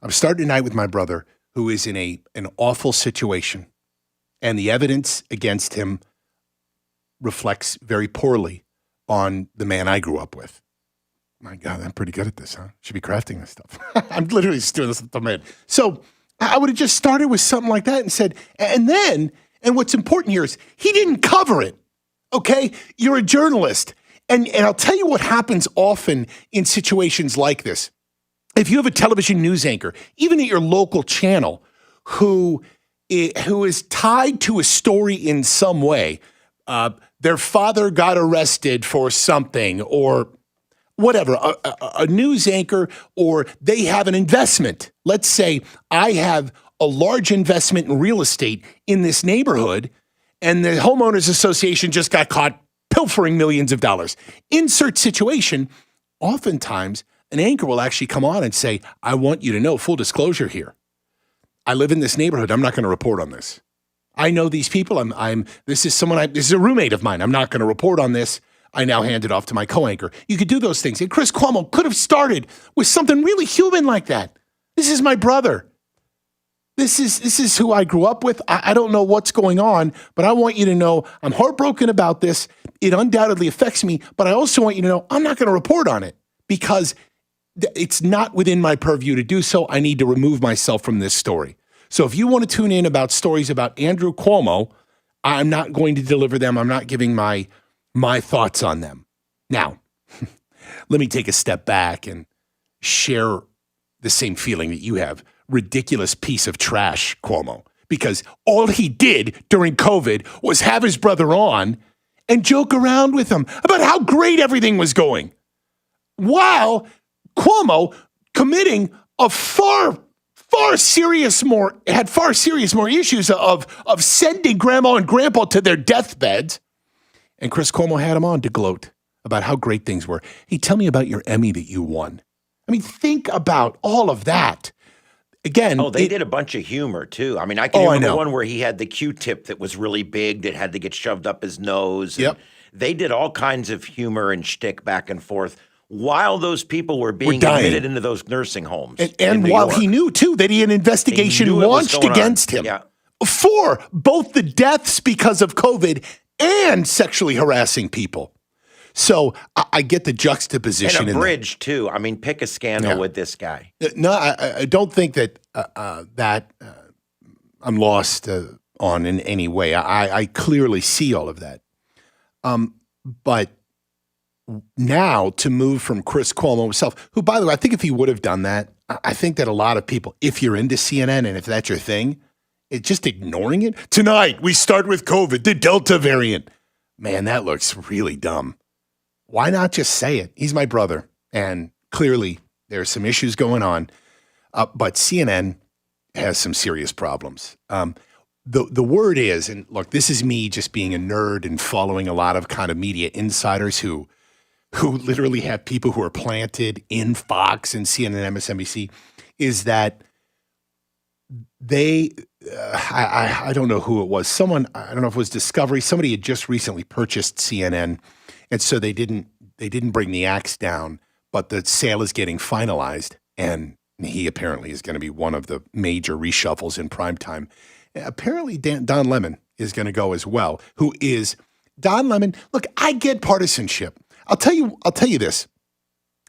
I'm starting tonight with my brother, who is in an awful situation. And the evidence against him reflects very poorly on the man I grew up with. My God, I'm pretty good at this, huh? Should be crafting this stuff. I'm literally just doing this with the man. So I would have just started with something like that and said, and what's important here is he didn't cover it, okay? You're a journalist. And I'll tell you what happens often in situations like this. If you have a television news anchor, even at your local channel, who is tied to a story in some way, their father got arrested for something or whatever, a news anchor, or they have an investment. Let's say I have a large investment in real estate in this neighborhood, and the homeowners association just got caught pilfering millions of dollars. Insert situation, oftentimes an anchor will actually come on and say, I want you to know, full disclosure here, I live in this neighborhood. I'm not going to report on this. I know these people. This is a roommate of mine. I'm not going to report on this. I now hand it off to my co-anchor. You could do those things. And Chris Cuomo could have started with something really human like that. This is my brother. This is who I grew up with. I don't know what's going on, but I want you to know I'm heartbroken about this. It undoubtedly affects me, but I also want you to know I'm not going to report on it because it's not within my purview to do so. I need to remove myself from this story. So if you want to tune in about stories about Andrew Cuomo, I'm not going to deliver them. I'm not giving my thoughts on them. Now, let me take a step back and share the same feeling that you have. Ridiculous piece of trash, Cuomo, because all he did during COVID was have his brother on and joke around with him about how great everything was going, while Cuomo committing a far serious more issues of sending grandma and grandpa to their deathbeds. And Chris Cuomo had him on to gloat about how great things were. Hey, tell me about your Emmy that you won. I mean, think about all of that. Again, they did a bunch of humor too. I mean, I can remember one where he had the Q-tip that was really big that had to get shoved up his nose. Yep. They did all kinds of humor and shtick back and forth while those people were being admitted into those nursing homes. And while he knew too that he had an investigation launched against him for both the deaths because of COVID and sexually harassing people. So I get the juxtaposition. And a bridge, too. I mean, pick a scandal with this guy. No, I don't think that I'm lost on in any way. I clearly see all of that. But now to move from Chris Cuomo himself, who, by the way, I think if he would have done that, I think that a lot of people, if you're into CNN and if that's your thing, it's just ignoring it. Tonight, we start with COVID, the Delta variant. Man, that looks really dumb. Why not just say it? He's my brother. And clearly there's some issues going on. But CNN has some serious problems. The word is, and look, this is me just being a nerd and following a lot of kind of media insiders who literally have people who are planted in Fox and CNN and MSNBC, is that they, I don't know who it was. Someone, I don't know if it was Discovery. Somebody had just recently purchased CNN. And so they didn't bring the axe down, but the sale is getting finalized, and he apparently is going to be one of the major reshuffles in primetime. Apparently, Don Lemon is going to go as well. Who is Don Lemon? Look, I get partisanship. I'll tell you this.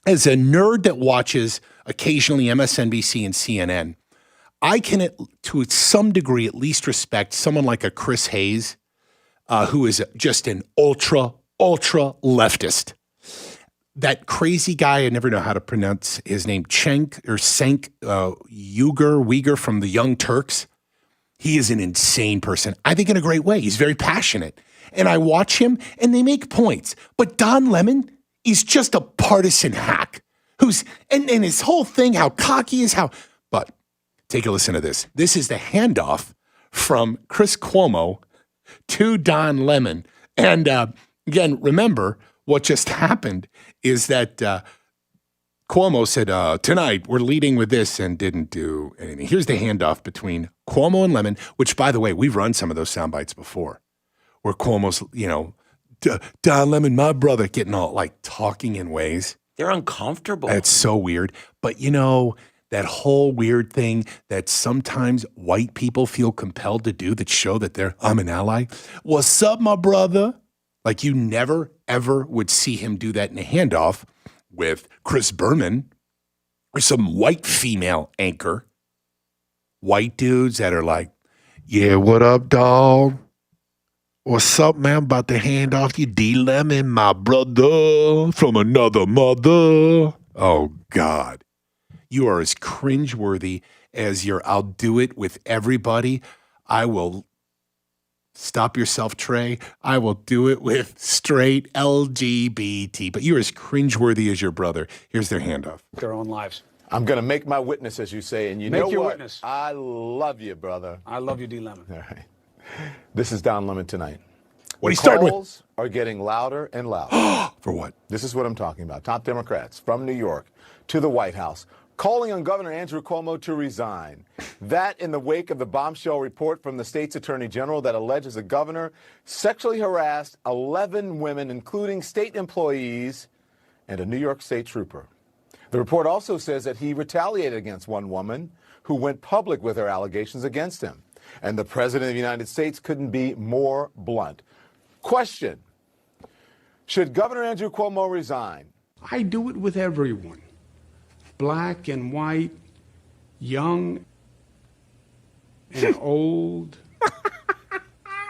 As a nerd that watches occasionally MSNBC and CNN, I can, to some degree, at least respect someone like a Chris Hayes, who is just an ultra leftist. That crazy guy, I never know how to pronounce his name, Cenk Uyghur from the Young Turks. He is an insane person. I think in a great way. He's very passionate. And I watch him and they make points. But Don Lemon He's just a partisan hack and his whole thing, how cocky is but take a listen to this. This is the handoff from Chris Cuomo to Don Lemon. And again, remember what just happened is that Cuomo said, tonight we're leading with this and didn't do anything. Here's the handoff between Cuomo and Lemon, which, by the way, we've run some of those sound bites before, where Cuomo's, Don Lemon, my brother, getting all like talking in ways. They're uncomfortable. It's so weird. But, that whole weird thing that sometimes white people feel compelled to do that show that I'm an ally. What's up, my brother? Like you never, ever would see him do that in a handoff with Chris Berman or some white female anchor. White dudes that are like, yeah, what up, dog? What's up, man? About to hand off you D. Lemon, my brother from another mother. Oh, God. You are as cringeworthy as your I'll do it with everybody. I will stop yourself, Trey. I will do it with straight LGBT. But you're as cringeworthy as your brother. Here's their handoff. Their own lives. I'm going to make my witness, as you say. And you know what? Make your witness. I love you, brother. I love you, D. Lemon. All right. This is Don Lemon tonight. What are you starting with? Calls are getting louder and louder. For what? This is what I'm talking about. Top Democrats from New York to the White House calling on Governor Andrew Cuomo to resign. That in the wake of the bombshell report from the state's attorney general that alleges the governor sexually harassed 11 women, including state employees and a New York state trooper. The report also says that he retaliated against one woman who went public with her allegations against him. And the president of the United States couldn't be more blunt. Question: should Governor Andrew Cuomo resign? I do it with everyone. Black and white, young and old,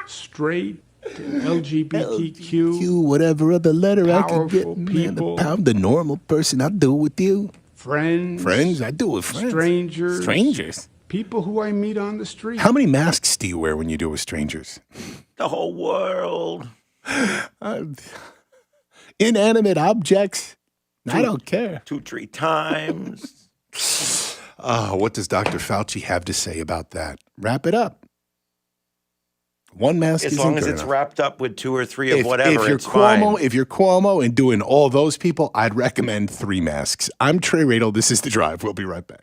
straight, and LGBTQ, whatever other letter I can get. People, I'm the normal person. I do it with you. Friends. I do it with friends. Strangers. People who I meet on the street. How many masks do you wear when you do it with strangers? The whole world. Inanimate objects. I don't care. 2-3 times. What does Dr. Fauci have to say about that? Wrap it up. One mask as long as it's wrapped up with 2 or 3 of whatever, if you're it's Cuomo, fine. If you're Cuomo and doing all those people, I'd recommend 3 masks. I'm Trey Radel. This is The Drive. We'll be right back.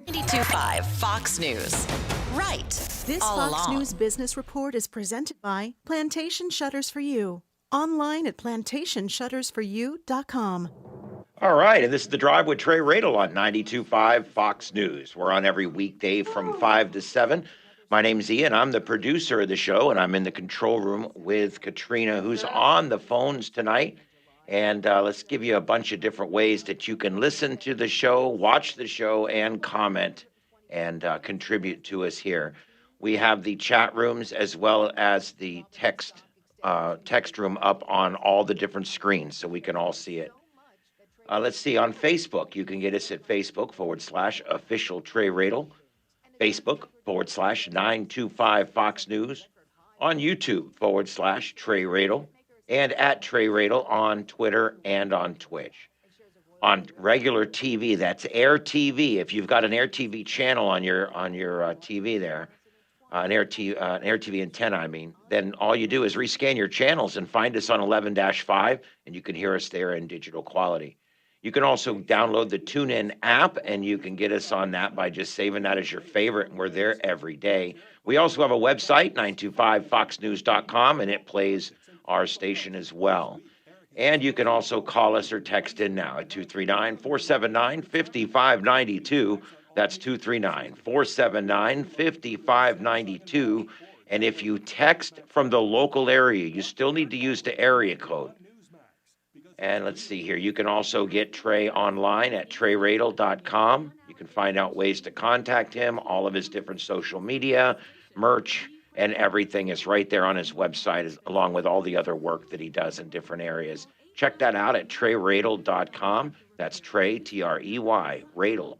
92.5 Fox News. Right. This all Fox along. News Business Report is presented by Plantation Shutters for You. Online at plantationshuttersforyou.com. All right, and this is The Drive with Trey Radel on 92.5 Fox News. We're on every weekday from 5 to 7. My name's Ian. I'm the producer of the show, and I'm in the control room with Katrina, who's on the phones tonight. And let's give you a bunch of different ways that you can listen to the show, watch the show, and comment and contribute to us here. We have the chat rooms as well as the text room up on all the different screens so we can all see it. Let's see, on Facebook, you can get us at Facebook.com/official Trey Radel, Facebook.com/925 Fox News, on YouTube.com/Trey Radel, and at Trey Radel on Twitter and on Twitch. On regular TV, that's Air TV. If you've got an Air TV channel on your TV there, an Air TV antenna, I mean, then all you do is rescan your channels and find us on 11-5, and you can hear us there in digital quality. You can also download the TuneIn app, and you can get us on that by just saving that as your favorite, and we're there every day. We also have a website, 925foxnews.com, and it plays our station as well. And you can also call us or text in now at 239-479-5592. That's 239-479-5592. And if you text from the local area, you still need to use the area code. And let's see here. You can also get Trey online at treyradel.com. You can find out ways to contact him, all of his different social media, merch, and everything is right there on his website, along with all the other work that he does in different areas. Check that out at treyradel.com. That's Trey, Trey, Radel,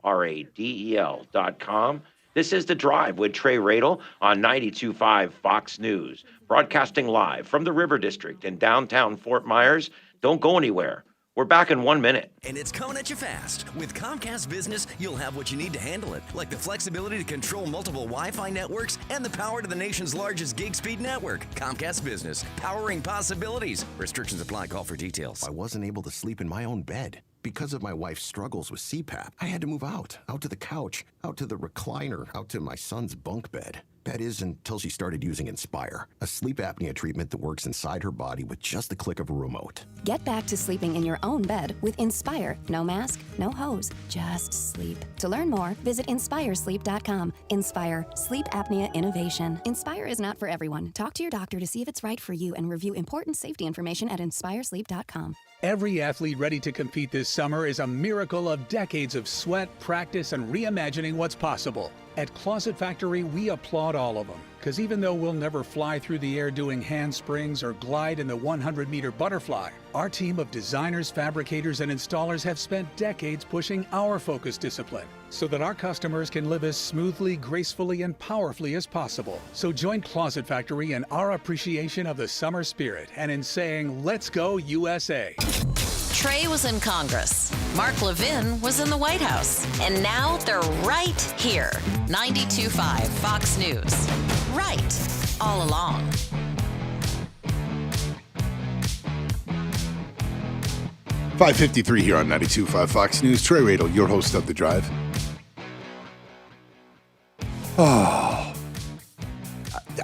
Radel.com. This is The Drive with Trey Radel on 92.5 Fox News, broadcasting live from the River District in downtown Fort Myers. Don't go anywhere. We're back in 1 minute. And it's coming at you fast. With Comcast Business, you'll have what you need to handle it, like the flexibility to control multiple Wi-Fi networks and the power to the nation's largest gig speed network. Comcast Business, powering possibilities. Restrictions apply. Call for details. I wasn't able to sleep in my own bed. Because of my wife's struggles with CPAP, I had to move out to the couch, out to the recliner, out to my son's bunk bed. That is, until she started using Inspire, a sleep apnea treatment that works inside her body with just the click of a remote. Get back to sleeping in your own bed with Inspire. No mask, no hose, just sleep. To learn more, visit InspireSleep.com. Inspire, sleep apnea innovation. Inspire is not for everyone. Talk to your doctor to see if it's right for you and review important safety information at InspireSleep.com. Every athlete ready to compete this summer is a miracle of decades of sweat, practice, and reimagining what's possible. At Closet Factory, we applaud all of them, because even though we'll never fly through the air doing handsprings or glide in the 100-meter butterfly, our team of designers, fabricators, and installers have spent decades pushing our focus discipline so that our customers can live as smoothly, gracefully, and powerfully as possible. So join Closet Factory in our appreciation of the summer spirit and in saying, let's go USA. Trey was in Congress. Mark Levin was in the White House. And now they're right here. 92.5 Fox News. Right. All along. .553 here on 92.5 Fox News. Trey Radel, your host of The Drive. Oh.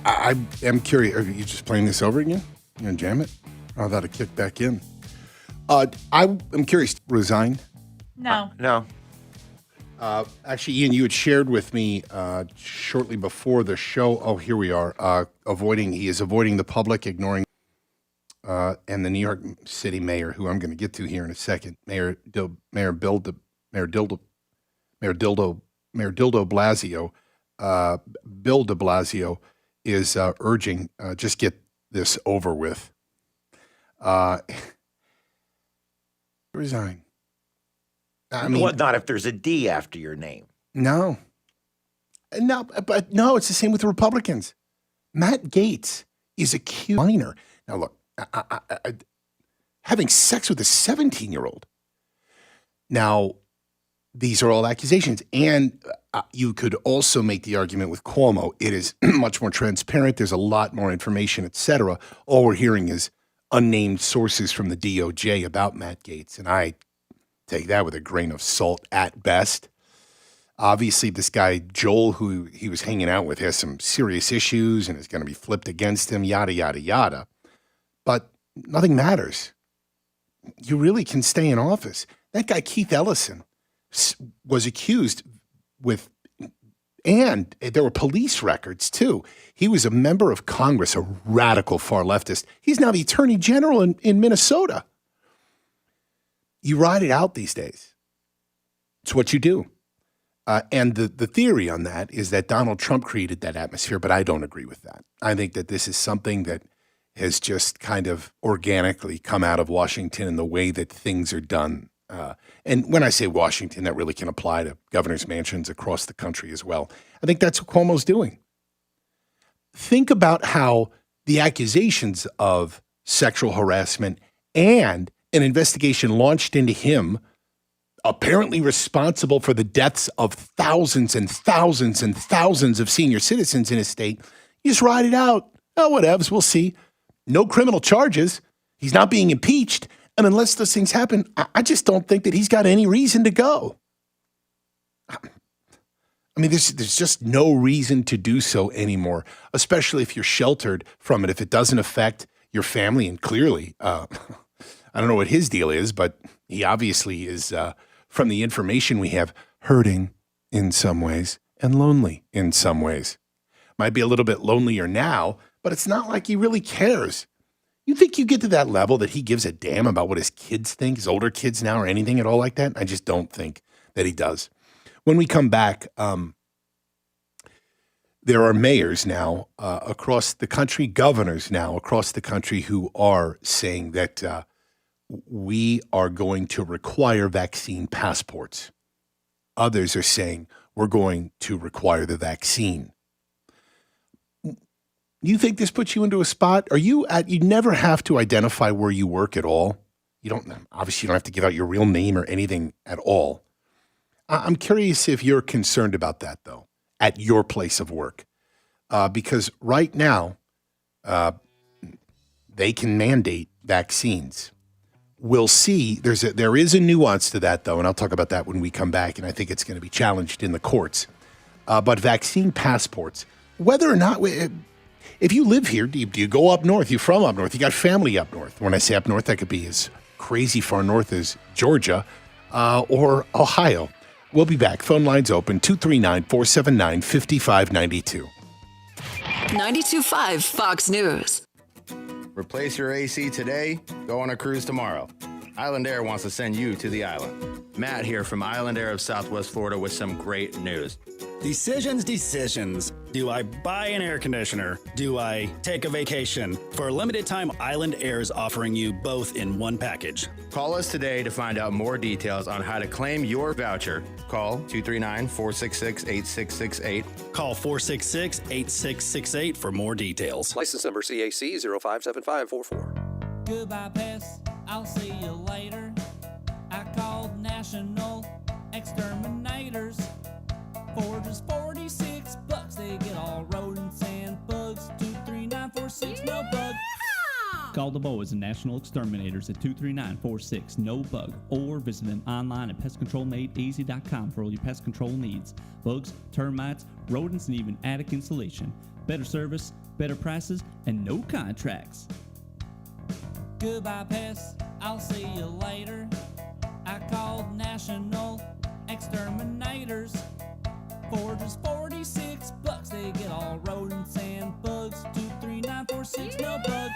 I am curious. Are you just playing this over again? You gonna jam it? Oh, that'll kick back in. I'm curious. Resign? No. No. Actually, Ian, you had shared with me shortly before the show. Oh, here we are. He is avoiding the public, ignoring, and the New York City mayor, who I'm going to get to here in a second, Mayor Dildo Blasio, Bill de Blasio is urging just get this over with. Resign. I mean, what? Not if there's a D after your name. No, but it's the same with the Republicans. Matt Gaetz is accused of minor. Now look, having sex with a 17-year-old. Now, these are all accusations, and you could also make the argument with Cuomo. It is much more transparent. There's a lot more information, etc. All we're hearing is unnamed sources from the DOJ about Matt Gaetz, and I take that with a grain of salt at best. Obviously, this guy, Joel, who he was hanging out with, has some serious issues and is going to be flipped against him, yada, yada, yada. But nothing matters. You really can stay in office. That guy, Keith Ellison, was accused with, and there were police records too. He was a member of Congress, a radical far leftist. He's now the attorney general in Minnesota. You ride it out these days. It's what you do. And the theory on that is that Donald Trump created that atmosphere, but I don't agree with that. I think that this is something that has just kind of organically come out of Washington in the way that things are done. And when I say Washington, that really can apply to governor's mansions across the country as well. I think that's what Cuomo's doing. Think about how the accusations of sexual harassment and an investigation launched into him, apparently responsible for the deaths of thousands and thousands and thousands of senior citizens in his state. You just ride it out. Oh, whatevs, we'll see. No criminal charges. He's not being impeached. And unless those things happen, I just don't think that he's got any reason to go. I mean, there's just no reason to do so anymore, especially if you're sheltered from it, if it doesn't affect your family. And clearly, I don't know what his deal is, but he obviously is, from the information we have, hurting in some ways and lonely in some ways. Might be a little bit lonelier now, but it's not like he really cares. You think you get to that level that he gives a damn about what his kids think, his older kids now, or anything at all like that? I just don't think that he does. When we come back, there are mayors now across the country, governors now across the country who are saying that we are going to require vaccine passports. Others are saying we're going to require the vaccine. You think this puts you into a spot? You never have to identify where you work at all. You don't have to give out your real name or anything at all. I'm curious if you're concerned about that, though, at your place of work. Because right now, they can mandate vaccines. We'll see. There is a nuance to that, though, and I'll talk about that when we come back, and I think it's going to be challenged in the courts. But vaccine passports, whether or not, if you live here, do you go up north? You're from up north. You got family up north. When I say up north, that could be as crazy far north as Georgia or Ohio. We'll be back. Phone lines open, 239-479-5592. 92.5 Fox News. Replace your AC today, go on a cruise tomorrow. Island Air wants to send you to the island. Matt here from Island Air of Southwest Florida with some great news. Decisions. Do I buy an air conditioner? Do I take a vacation? For a limited time, Island Air is offering you both in one package. Call us today to find out more details on how to claim your voucher. Call 239-466-8668. Call 466-8668 for more details. License number CAC 057544. Goodbye, pest. I'll see you later. I called National Exterminators. For just $46, they get all rodents and bugs. 23946, no bug. Call the boys and National Exterminators at 239-46-NO-BUG or visit them online at pestcontrolmadeeasy.com for all your pest control needs. Bugs, termites, rodents, and even attic insulation. Better service, better prices, and no contracts. Goodbye, pests. I'll see you later. I called National Exterminators. For just $46, they get all rodents and bugs. 23946, no bug.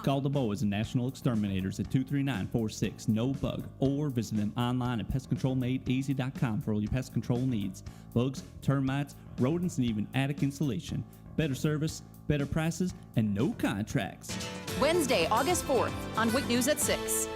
Call the boys and National Exterminators at 239-46-NO-BUG or visit them online at pestcontrolmadeeasy.com for all your pest control needs. Bugs, termites, rodents, and even attic insulation. Better service, better prices, and no contracts. Wednesday, August 4th on WIC News at 6.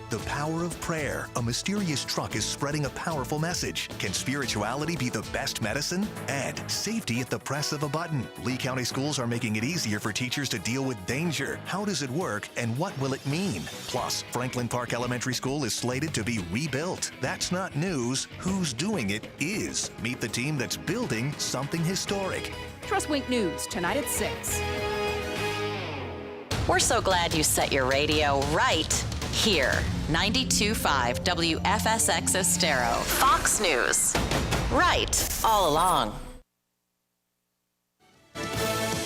The power of prayer. A mysterious truck is spreading a powerful message. Can spirituality be the best medicine? And safety at the press of a button. Lee County schools are making it easier for teachers to deal with danger. How does it work and what will it mean? Plus, Franklin Park Elementary School is slated to be rebuilt. That's not news. Who's doing it is. Meet the team that's building something historic. Trust WIC News tonight at 6. We're so glad you set your radio right here. 92.5 WFSX Estero. Fox News. Right all along.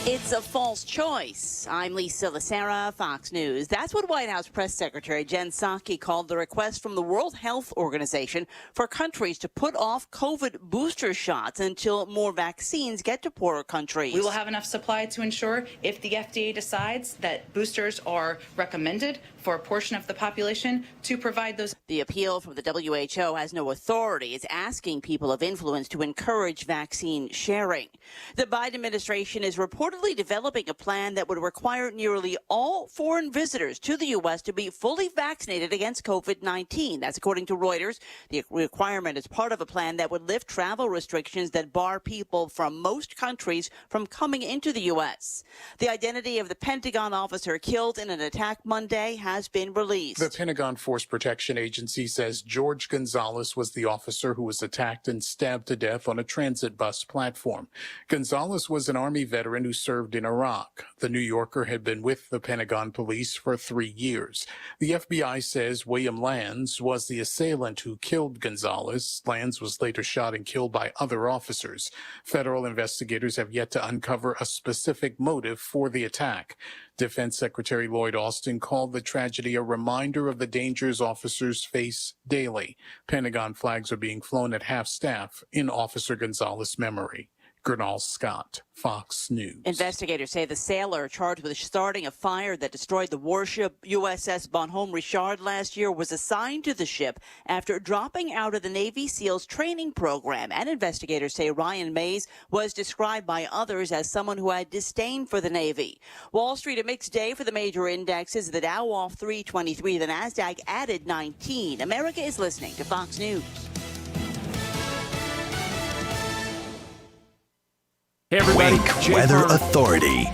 It's a false choice. I'm Lisa Lacera, Fox News. That's what White House Press Secretary Jen Psaki called the request from the World Health Organization for countries to put off COVID booster shots until more vaccines get to poorer countries. We will have enough supply to ensure if the FDA decides that boosters are recommended for a portion of the population to provide those. The appeal from the WHO has no authority. It's asking people of influence to encourage vaccine sharing. The Biden administration is reportedly developing a plan that would require nearly all foreign visitors to the U.S. to be fully vaccinated against COVID-19. That's according to Reuters. The requirement is part of a plan that would lift travel restrictions that bar people from most countries from coming into the U.S. The identity of the Pentagon officer killed in an attack Monday has been released. The Pentagon Force Protection Agency says George Gonzalez was the officer who was attacked and stabbed to death on a transit bus platform. Gonzalez was an Army veteran who served in Iraq. The New Yorker had been with the Pentagon police for 3 years. The FBI says William Lands was the assailant who killed Gonzalez. Lands was later shot and killed by other officers. Federal investigators have yet to uncover a specific motive for the attack. Defense Secretary Lloyd Austin called the tragedy a reminder of the dangers officers face daily. Pentagon flags are being flown at half-staff in Officer Gonzalez memory. Gernal Scott, Fox News. Investigators say the sailor charged with starting a fire that destroyed the warship USS Bonhomme Richard last year was assigned to the ship after dropping out of the Navy SEALs training program. And investigators say Ryan Mays was described by others as someone who had disdain for the Navy. Wall Street, a mixed day for the major indexes. The Dow off 323. The NASDAQ added 19. America is listening to Fox News. Hey everybody, Weather Authority.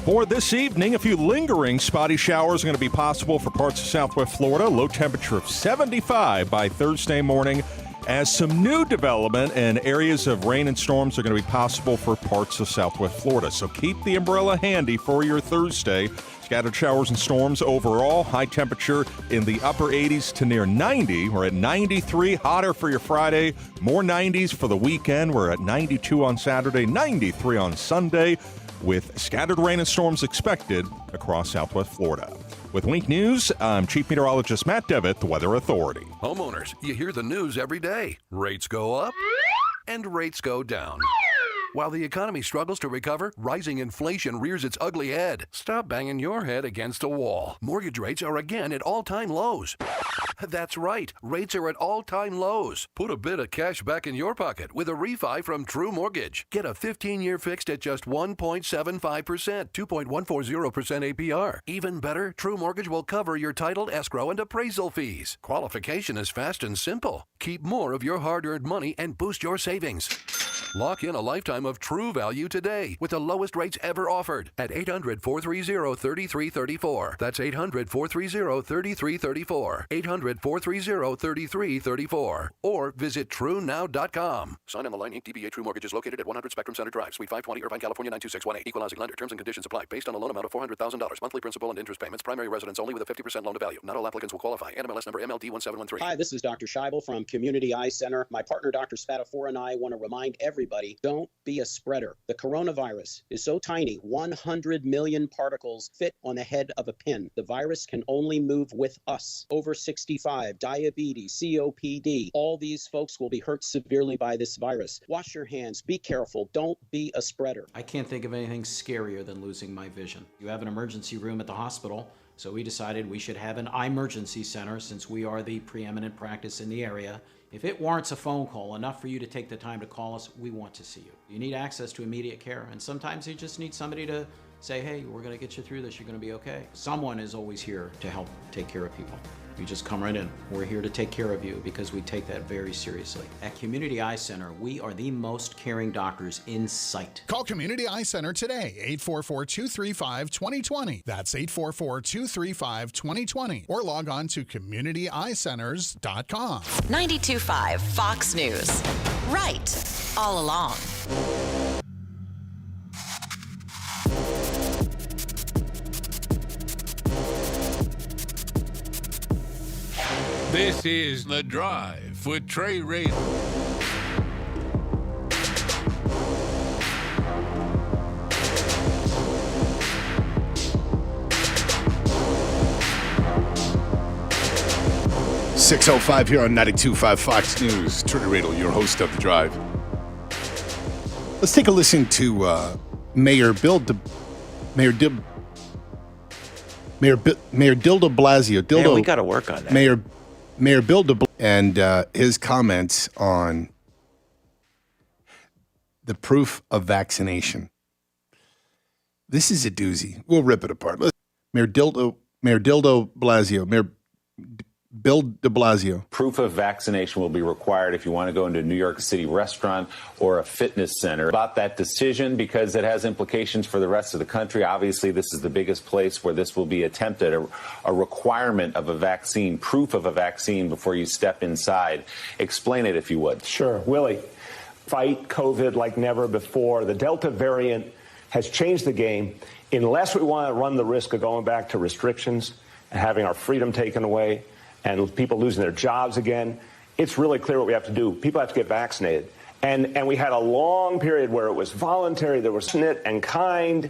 For this evening, a few lingering spotty showers are going to be possible for parts of southwest Florida. Low temperature of 75 by Thursday morning, as some new development and areas of rain and storms are going to be possible for parts of southwest Florida. So keep the umbrella handy for your Thursday. Scattered showers and storms overall. High temperature in the upper 80s to near 90. We're at 93. Hotter for your Friday. More 90s for the weekend. We're at 92 on Saturday, 93 on Sunday, with scattered rain and storms expected across southwest Florida. With Wink News, I'm Chief Meteorologist Matt Devitt, the Weather Authority. Homeowners, you hear the news every day. Rates go up and rates go down. While the economy struggles to recover, rising inflation rears its ugly head. Stop banging your head against a wall. Mortgage rates are again at all-time lows. That's right, rates are at all-time lows. Put a bit of cash back in your pocket with a refi from True Mortgage. Get a 15-year fixed at just 1.75%, 2.140% APR. Even better, True Mortgage will cover your title, escrow, and appraisal fees. Qualification is fast and simple. Keep more of your hard-earned money and boost your savings. Lock in a lifetime of true value today with the lowest rates ever offered at 800-430-3334. That's 800-430-3334. 800-430-3334. Or visit TrueNow.com. Sign on the line. Inc. DBA True Mortgage is located at 100 Spectrum Center Drive, Suite 520, Irvine, California 92618. Equal housing lender. Terms and conditions apply. Based on a loan amount of $400,000. Monthly principal and interest payments. Primary residence only with a 50% loan to value. Not all applicants will qualify. NMLS number MLD1713. Hi, this is Dr. Scheibel from Community Eye Center. My partner, Dr. Spatafor, and I want to remind everybody, don't be a spreader. The coronavirus is so tiny, 100 million particles fit on the head of a pin. The virus can only move with us. Over 65, diabetes, COPD, all these folks will be hurt severely by this virus. Wash your hands, be careful, don't be a spreader. I can't think of anything scarier than losing my vision. You have an emergency room at the hospital, so we decided we should have an emergency center since we are the preeminent practice in the area. If it warrants a phone call, enough for you to take the time to call us, we want to see you. You need access to immediate care, and sometimes you just need somebody to say, hey, we're going to get you through this, you're going to be okay. Someone is always here to help take care of people. You just come right in. We're here to take care of you because we take that very seriously. At Community Eye Center, we are the most caring doctors in sight. Call Community Eye Center today, 844-235-2020. That's 844-235-2020. Or log on to communityeyecenters.com. 92.5 Fox News. Right all along. This is The Drive with Trey Rader. .605 here on 92.5 Fox News. Trey Rader, your host of The Drive. Let's take a listen to Mayor Bill de Blasio. Man, we got to work on that. Mayor Bill de Blasio and his comments on the proof of vaccination. This is a doozy. We'll rip it apart. Mayor Bill de Blasio. Proof of vaccination will be required if you want to go into a New York City restaurant or a fitness center. About that decision, because it has implications for the rest of the country. Obviously, this is the biggest place where this will be attempted, a requirement of a vaccine, proof of a vaccine before you step inside. Explain it if you would. Sure. Willie, fight COVID like never before. The Delta variant has changed the game. Unless we want to run the risk of going back to restrictions and having our freedom taken away, and people losing their jobs again, it's really clear what we have to do. People have to get vaccinated. And we had a long period where it was voluntary, there was snit and kind,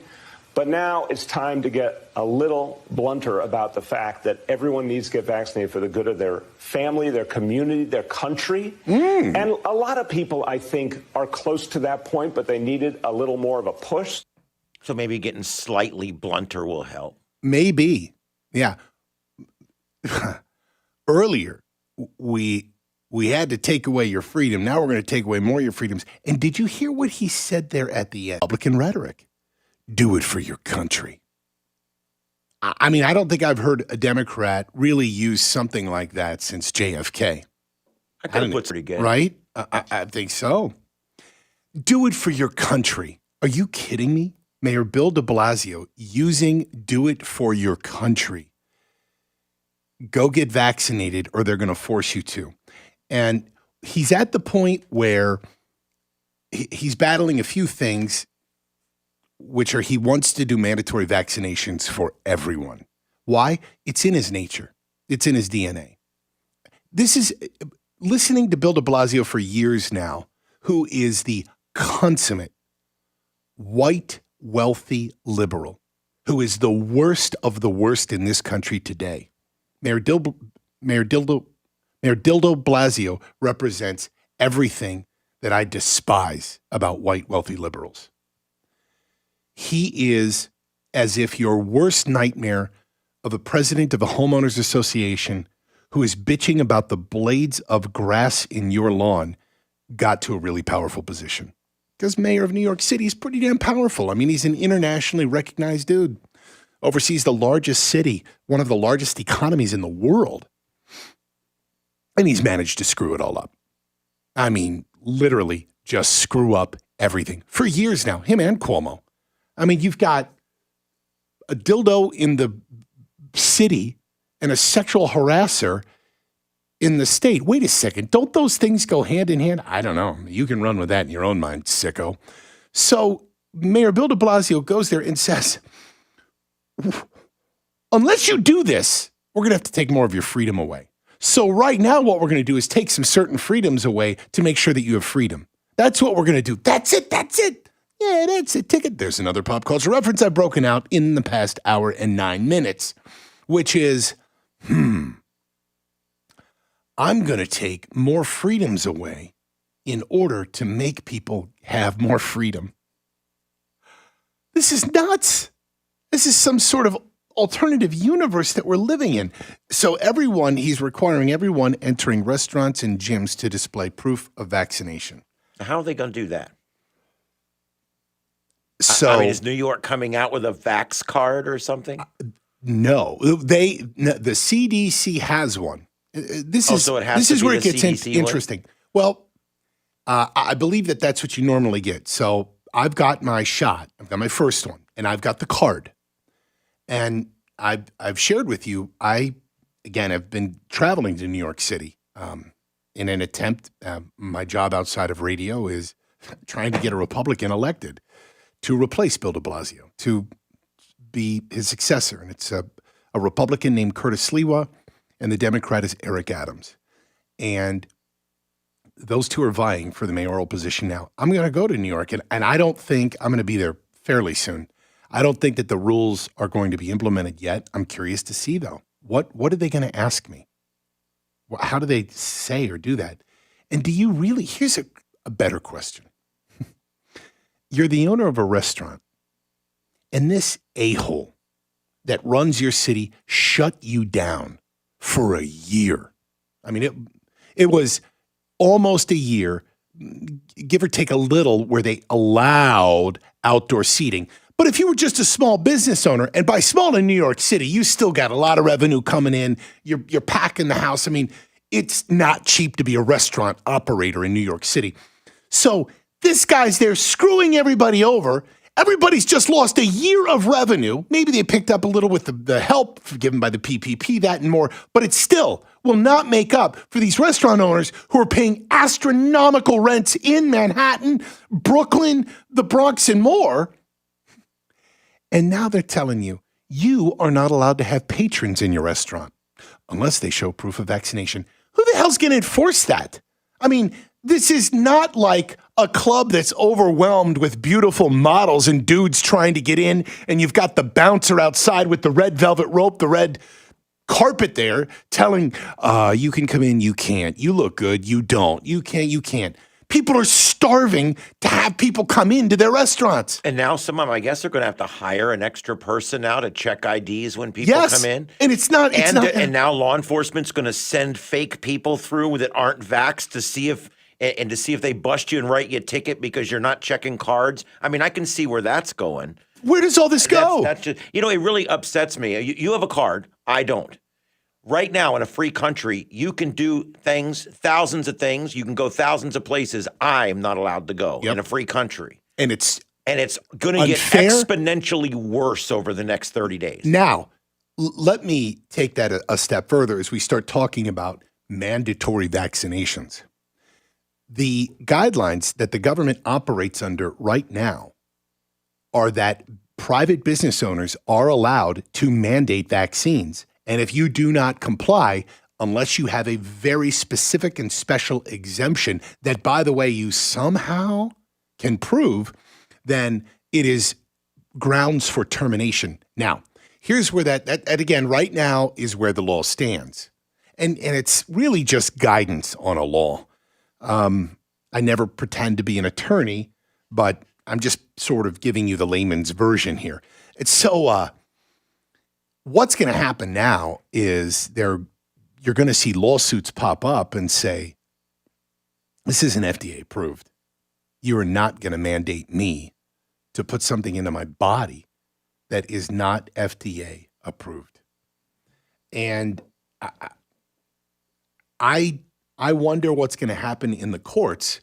but now it's time to get a little blunter about the fact that everyone needs to get vaccinated for the good of their family, their community, their country. And a lot of people, I think, are close to that point, but they needed a little more of a push. So maybe getting slightly blunter will help. Maybe. Yeah. Earlier, we had to take away your freedom. Now we're going to take away more of your freedoms. And did you hear what he said there at the end? Republican rhetoric. Do it for your country. I mean, I don't think I've heard a Democrat really use something like that since JFK. I think it's pretty good. Right? I think so. Do it for your country. Are you kidding me? Mayor Bill de Blasio using "Do It for Your Country." Go get vaccinated or they're going to force you to. And he's at the point where he's battling a few things, which are he wants to do mandatory vaccinations for everyone. Why? It's in his nature. It's in his DNA. This is listening to Bill de Blasio for years now, who is the consummate white, wealthy liberal, who is the worst of the worst in this country today. Mayor Dildo Blasio represents everything that I despise about white, wealthy liberals. He is as if your worst nightmare of a president of a homeowners association who is bitching about the blades of grass in your lawn got to a really powerful position. Because mayor of New York City is pretty damn powerful. I mean, he's an internationally recognized dude. Oversees the largest city, one of the largest economies in the world. And he's managed to screw it all up. I mean, literally just screw up everything for years now, him and Cuomo. I mean, you've got a dildo in the city and a sexual harasser in the state. Wait a second. Don't those things go hand in hand? I don't know. You can run with that in your own mind, sicko. So Mayor Bill de Blasio goes there and says, unless you do this, we're going to have to take more of your freedom away. So right now, what we're going to do is take some certain freedoms away to make sure that you have freedom. That's what we're going to do. That's it. That's it. Yeah, that's it. Ticket. There's another pop culture reference I've broken out in the past hour and 9 minutes, which is, I'm going to take more freedoms away in order to make people have more freedom. This is nuts. This is some sort of alternative universe that we're living in. So he's requiring everyone entering restaurants and gyms to display proof of vaccination. How are they going to do that? So, I mean, is New York coming out with a vax card or something? No, the CDC has one. This is where it gets interesting. Well, I believe that's what you normally get. So I've got my shot. I've got my first one, and I've got the card. And I've shared with you, I've been traveling to New York City in an attempt. My job outside of radio is trying to get a Republican elected to replace Bill de Blasio, to be his successor. And it's a Republican named Curtis Sliwa, and the Democrat is Eric Adams. And those two are vying for the mayoral position now. I'm going to go to New York, and I don't think I'm going to be there fairly soon. I don't think that the rules are going to be implemented yet. I'm curious to see, though. What are they going to ask me? How do they say or do that? And do you really, here's a better question. You're the owner of a restaurant, and this a-hole that runs your city shut you down for a year. I mean, it was almost a year, give or take a little, where they allowed outdoor seating. But if you were just a small business owner, and by small in New York City, you still got a lot of revenue coming in, you're packing the house. I mean, it's not cheap to be a restaurant operator in New York City. So this guy's there screwing everybody over. Everybody's just lost a year of revenue. Maybe they picked up a little with the help given by the PPP, that and more, but it still will not make up for these restaurant owners who are paying astronomical rents in Manhattan, Brooklyn, the Bronx, and more. And now they're telling you, you are not allowed to have patrons in your restaurant unless they show proof of vaccination. Who the hell's going to enforce that? I mean, this is not like a club that's overwhelmed with beautiful models and dudes trying to get in, and you've got the bouncer outside with the red velvet rope, the red carpet there, telling, you can come in, you can't. You look good, you don't. You can't, you can't. People are starving to have people come into their restaurants. And now some of them, I guess they're going to have to hire an extra person now to check IDs when people come in. And it's not. And now law enforcement's going to send fake people through that aren't vaxxed to see if they bust you and write you a ticket because you're not checking cards. I mean, I can see where that's going. Where does all this go? That's just, it really upsets me. You have a card. I don't. Right now, in a free country, you can do things, thousands of things. You can go thousands of places. I'm not allowed to go in a free country. And it's And it's going to get unfair. exponentially worse over the next 30 days. Now, let me take that a step further as we start talking about mandatory vaccinations. The guidelines that the government operates under right now are that private business owners are allowed to mandate vaccines. And if you do not comply, unless you have a very specific and special exemption that, by the way, you somehow can prove, then it is grounds for termination. Now, here's where that again, right now is where the law stands. And it's really just guidance on a law. I never pretend to be an attorney, but I'm just sort of giving you the layman's version here. It's so, what's going to happen now is you're going to see lawsuits pop up and say, this isn't FDA approved. You are not going to mandate me to put something into my body that is not FDA approved. And I wonder what's going to happen in the courts,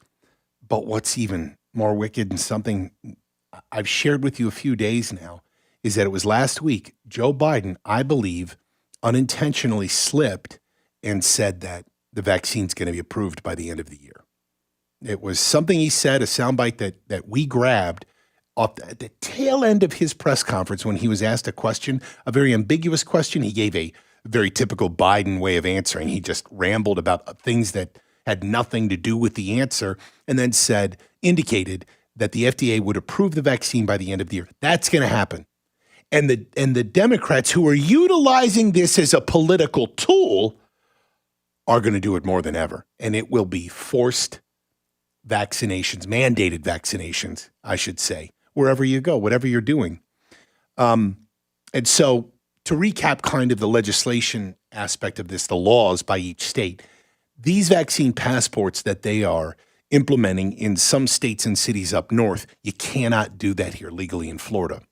but what's even more wicked and something I've shared with you a few days now is that it was last week, Joe Biden, I believe, unintentionally slipped and said that the vaccine's going to be approved by the end of the year. It was something he said, a soundbite that we grabbed off at the tail end of his press conference when he was asked a question, a very ambiguous question. He gave a very typical Biden way of answering. He just rambled about things that had nothing to do with the answer and then indicated that the FDA would approve the vaccine by the end of the year. That's going to happen. And the Democrats who are utilizing this as a political tool are going to do it more than ever. And it will be forced vaccinations, mandated vaccinations, I should say, wherever you go, whatever you're doing. And so to recap kind of the legislation aspect of this, the laws by each state, these vaccine passports that they are implementing in some states and cities up north, you cannot do that here legally in Florida.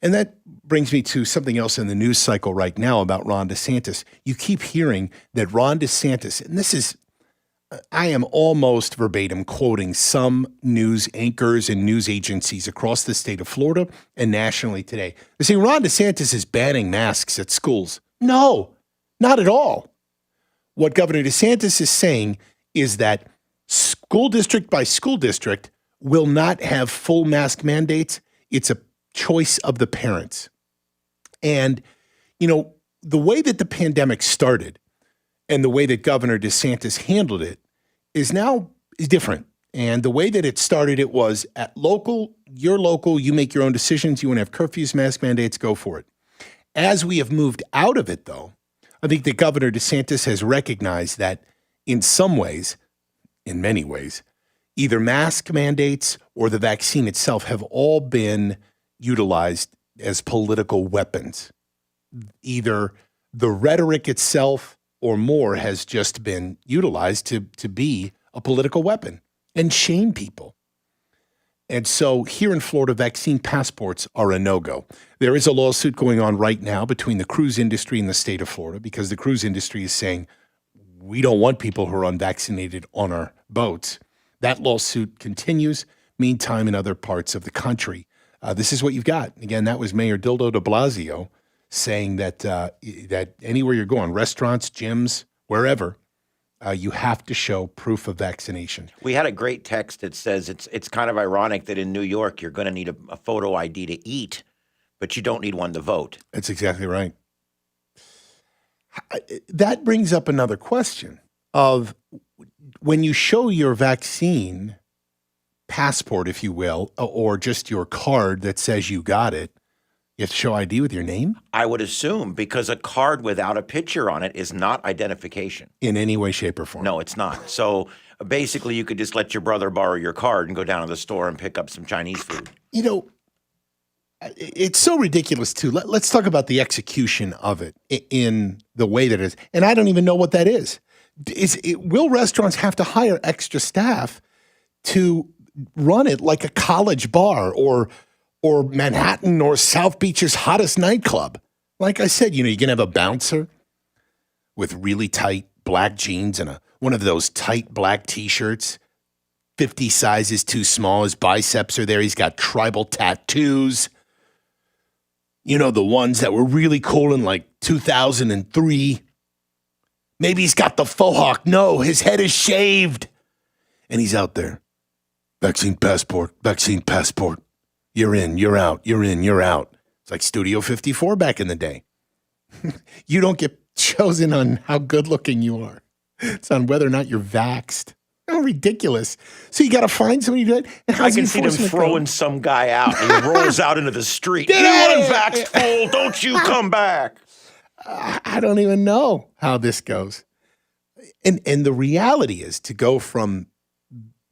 And that brings me to something else in the news cycle right now about Ron DeSantis. You keep hearing that Ron DeSantis, and this is, I am almost verbatim quoting some news anchors and news agencies across the state of Florida and nationally today. They're saying Ron DeSantis is banning masks at schools. No, not at all. What Governor DeSantis is saying is that school district by school district will not have full mask mandates. It's a choice of the parents. And, you know, the way that the pandemic started and the way that Governor DeSantis handled it is different. And the way that it started, it was at local, you make your own decisions. You want to have curfews, mask mandates, go for it. As we have moved out of it, though, I think that Governor DeSantis has recognized that in some ways, in many ways, either mask mandates or the vaccine itself have all been utilized as political weapons. Either the rhetoric itself or more has just been utilized to be a political weapon and shame people. And so here in Florida, vaccine passports are a no-go. There is a lawsuit going on right now between the cruise industry and the state of Florida because the cruise industry is saying, we don't want people who are unvaccinated on our boats. That lawsuit continues. Meantime, in other parts of the country, this is what you've got. Again, that was Mayor Dildo de Blasio saying that that anywhere you're going, restaurants, gyms, wherever, you have to show proof of vaccination. We had a great text that says it's kind of ironic that in New York you're going to need a photo ID to eat, but you don't need one to vote. That's exactly right. That brings up another question of when you show your vaccine passport, if you will, or just your card that says you got it, you have to show ID with your name? I would assume, because a card without a picture on it is not identification. In any way, shape, or form. No, it's not. So basically you could just let your brother borrow your card and go down to the store and pick up some Chinese food. You know, it's so ridiculous, too. Let's talk about the execution of it in the way that it is. And I don't even know what that is. Will restaurants have to hire extra staff to run it like a college bar or Manhattan or South Beach's hottest nightclub? Like I said, you can have a bouncer with really tight black jeans and one of those tight black T-shirts 50 sizes too small. His biceps are there. He's got tribal tattoos. You know, the ones that were really cool in like 2003. Maybe he's got the faux hawk. No, his head is shaved. And he's out there. Vaccine passport, vaccine passport. You're in, you're out, you're in, you're out. It's like Studio 54 back in the day. You don't get chosen on how good looking you are. It's on whether or not you're vaxxed. Oh, ridiculous. So you got to find somebody to do it. And I can see them throwing some guy out. And he rolls out into the street. You unvaxxed fool, don't you come back. I don't even know how this goes. And the reality is to go from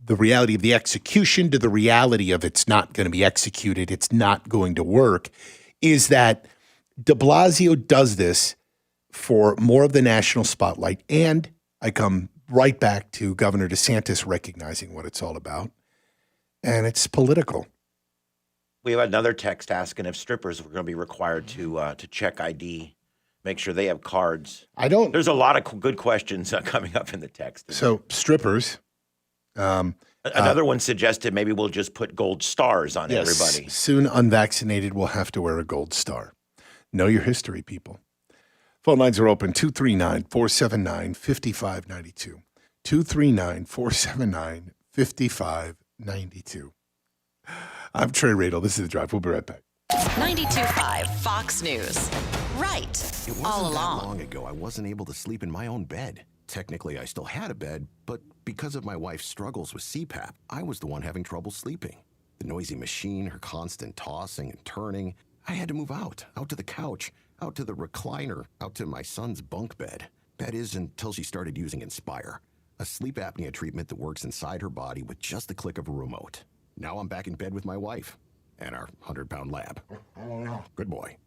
the reality of the execution to the reality of it's not going to be executed, it's not going to work, is that de Blasio does this for more of the national spotlight. And I come right back to Governor DeSantis recognizing what it's all about. And it's political. We have another text asking if strippers were going to be required to check ID, make sure they have cards. There's a lot of good questions coming up in the text. So strippers. Another one suggested maybe we'll just put gold stars on everybody. Soon unvaccinated will have to wear a gold star. Know your history, people. Phone lines are open, 239-479-5592. 239-479-5592. I'm Trey Radel. This is The Drive. We'll be right back. 92.5 Fox News. Right. It wasn't all that along. long ago I wasn't able to sleep in my own bed. Technically, I still had a bed, but because of my wife's struggles with CPAP, I was the one having trouble sleeping. The noisy machine, her constant tossing and turning. I had to move out to the couch, out to the recliner, out to my son's bunk bed. That is until she started using Inspire, a sleep apnea treatment that works inside her body with just the click of a remote. Now I'm back in bed with my wife and our 100-pound lab. Good boy.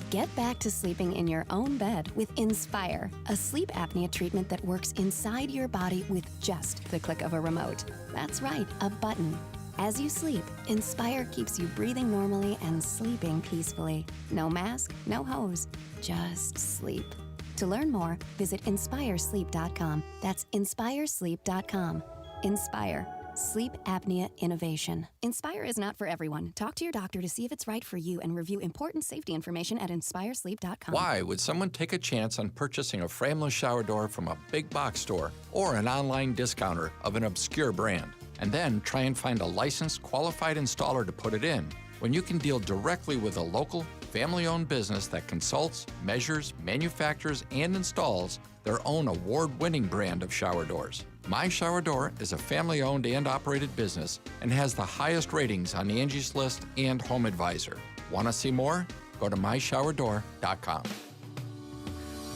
Get back to sleeping in your own bed with Inspire, a sleep apnea treatment that works inside your body with just the click of a remote. That's right, a button. As you sleep, Inspire keeps you breathing normally and sleeping peacefully. No mask, no hose, just sleep. To learn more, visit InspireSleep.com. That's InspireSleep.com. Inspire. Sleep apnea innovation. Inspire is not for everyone. Talk to your doctor to see if it's right for you and review important safety information at InspireSleep.com. Why would someone take a chance on purchasing a frameless shower door from a big box store or an online discounter of an obscure brand and then try and find a licensed, qualified installer to put it in when you can deal directly with a local, family-owned business that consults, measures, manufactures, and installs their own award-winning brand of shower doors? My Shower Door is a family-owned and operated business and has the highest ratings on Angie's List and Home Advisor. Want to see more? Go to myshowerdoor.com.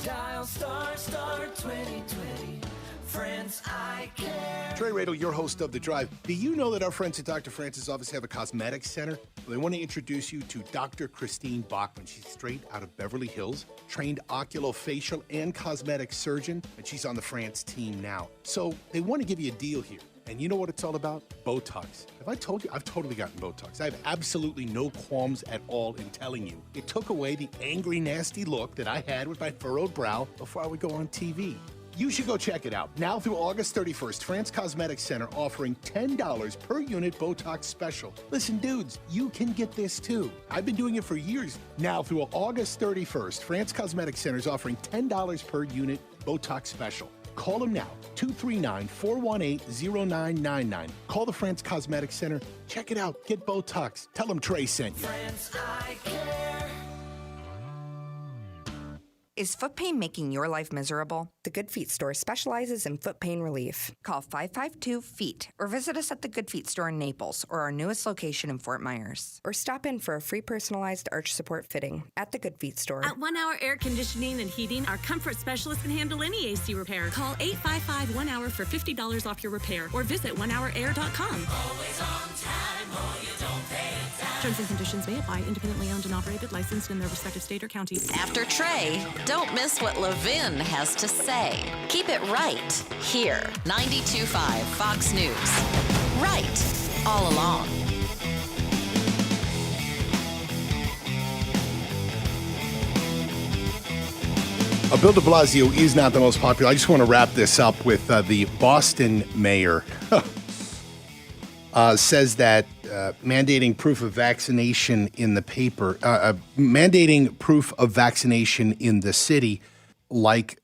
Dial star 2020. Friends, I care. Trey Radel, your host of The Drive. Do you know that our friends at Dr. Francis' office have a cosmetics center? Well, they want to introduce you to Dr. Christine Bachman. She's straight out of Beverly Hills, trained oculofacial and cosmetic surgeon, and she's on the France team now. So they want to give you a deal here. And you know what it's all about? Botox. Have I told you? I've totally gotten Botox. I have absolutely no qualms at all in telling you. It took away the angry, nasty look that I had with my furrowed brow before I would go on TV. You should go check it out. Now through August 31st, France Cosmetics Center offering $10 per unit Botox special. Listen, dudes, you can get this too. I've been doing it for years. Now through August 31st, France Cosmetics Center is offering $10 per unit Botox special. Call them now, 239-418-0999. Call the France Cosmetics Center. Check it out. Get Botox. Tell them Trey sent you. Friends, I care. Is foot pain making your life miserable? The Good Feet store specializes in foot pain relief. Call 552-FEET or visit us at the Good Feet store in Naples or our newest location in Fort Myers. Or stop in for a free personalized arch support fitting at the Good Feet store. At 1 Hour Air Conditioning and Heating, our comfort specialist can handle any AC repair. Call 855-1-HOUR for $50 off your repair or visit onehourair.com. Always on time or you don't pay it down. Terms and conditions may apply. Independently owned and operated, licensed in their respective state or county. After Trey, don't miss what Levin has to say. Keep it right here. 92.5 Fox News. Right all along. Bill de Blasio is not the most popular. I just want to wrap this up with the Boston mayor. says that mandating proof of vaccination in the paper, mandating proof of vaccination in the city, like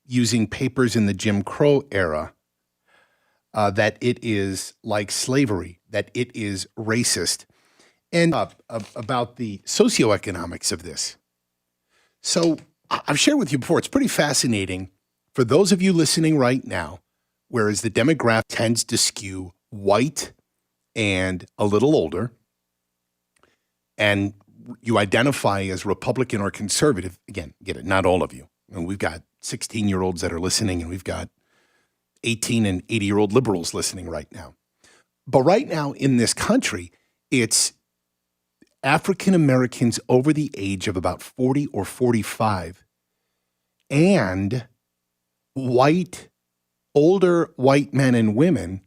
using papers in the Jim Crow era, that it is like slavery, that it is racist, and about the socioeconomics of this. So I've shared with you before, it's pretty fascinating for those of you listening right now, whereas the demographic tends to skew white and a little older, and you identify as Republican or conservative, again, get it, not all of you. And we've got 16-year-olds that are listening, and we've got 18 and 80-year-old liberals listening right now. But right now in this country, it's African Americans over the age of about 40 or 45 and older white men and women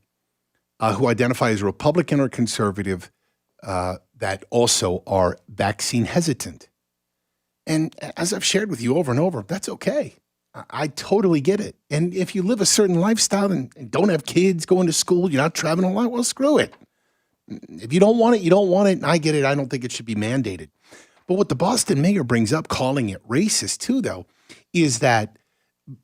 who identify as Republican or conservative that also are vaccine hesitant. And as I've shared with you over and over, that's okay. I totally get it. And if you live a certain lifestyle and don't have kids going to school, you're not traveling a lot, well, screw it. If you don't want it, you don't want it. And I get it. I don't think it should be mandated. But what the Boston mayor brings up, calling it racist too, though, is that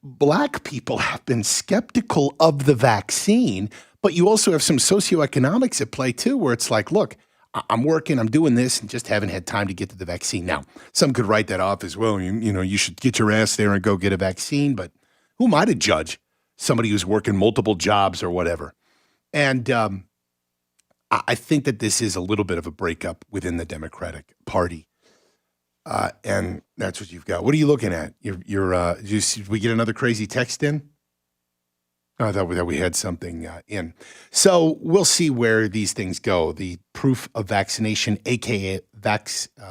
Black people have been skeptical of the vaccine, but you also have some socioeconomics at play too, where it's like, look, I'm working, I'm doing this, and just haven't had time to get to the vaccine. Now, some could write that off as well. You should get your ass there and go get a vaccine, but who am I to judge somebody who's working multiple jobs or whatever? And I think that this is a little bit of a breakup within the Democratic Party. And that's what you've got. What are you looking at? Did we get another crazy text in? I thought we had something in. So we'll see where these things go. The proof of vaccination, a.k.a.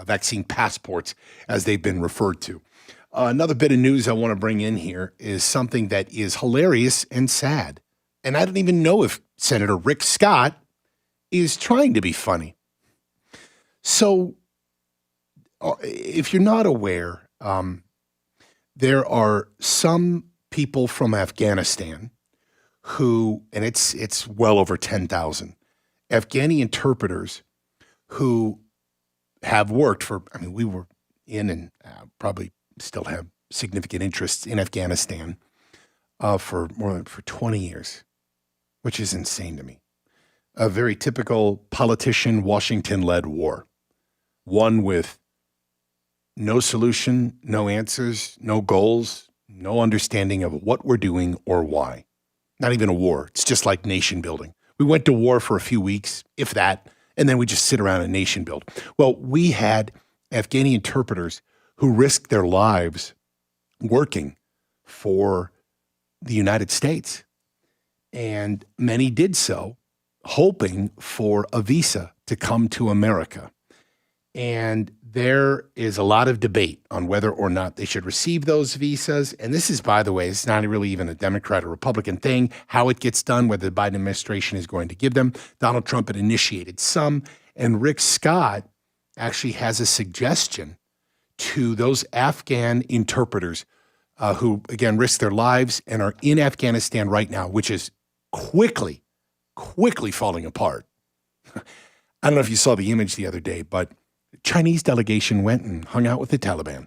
vaccine passports, as they've been referred to. Another bit of news I want to bring in here is something that is hilarious and sad. And I don't even know if Senator Rick Scott is trying to be funny. So if you're not aware, there are some people from Afghanistan who, and it's well over 10,000, Afghani interpreters who have worked for, we were in and probably still have significant interests in Afghanistan for 20 years, which is insane to me. A very typical politician, Washington-led war, one with no solution, no answers, no goals, no understanding of what we're doing or why. Not even a war. It's just like nation building. We went to war for a few weeks, if that, and then we just sit around and nation build. Well, we had Afghani interpreters who risked their lives working for the United States. And many did so hoping for a visa to come to America. And there is a lot of debate on whether or not they should receive those visas. And this is, by the way, it's not really even a Democrat or Republican thing, how it gets done, whether the Biden administration is going to give them. Donald Trump had initiated some. And Rick Scott actually has a suggestion to those Afghan interpreters who, again, risk their lives and are in Afghanistan right now, which is quickly falling apart. I don't know if you saw the image the other day, but Chinese delegation went and hung out with the Taliban.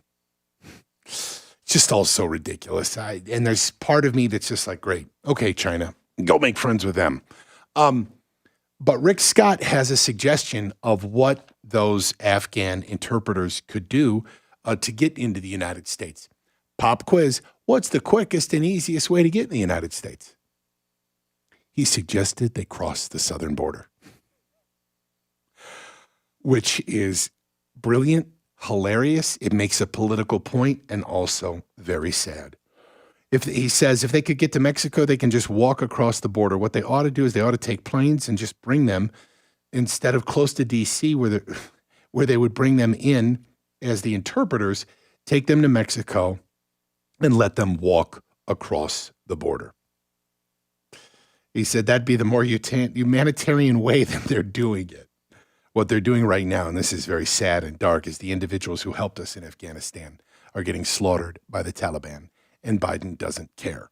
It's just all so ridiculous. And there's part of me that's just like, great. Okay, China, go make friends with them. But Rick Scott has a suggestion of what those Afghan interpreters could do to get into the United States. Pop quiz. What's the quickest and easiest way to get in the United States? He suggested they cross the southern border, which is brilliant, hilarious. It makes a political point and also very sad. He says if they could get to Mexico, they can just walk across the border. What they ought to do is they ought to take planes and just bring them instead of close to D.C. where they would bring them in as the interpreters, take them to Mexico and let them walk across the border. He said that'd be the more humanitarian way that they're doing it. What they're doing right now, and this is very sad and dark, is the individuals who helped us in Afghanistan are getting slaughtered by the Taliban, and Biden doesn't care.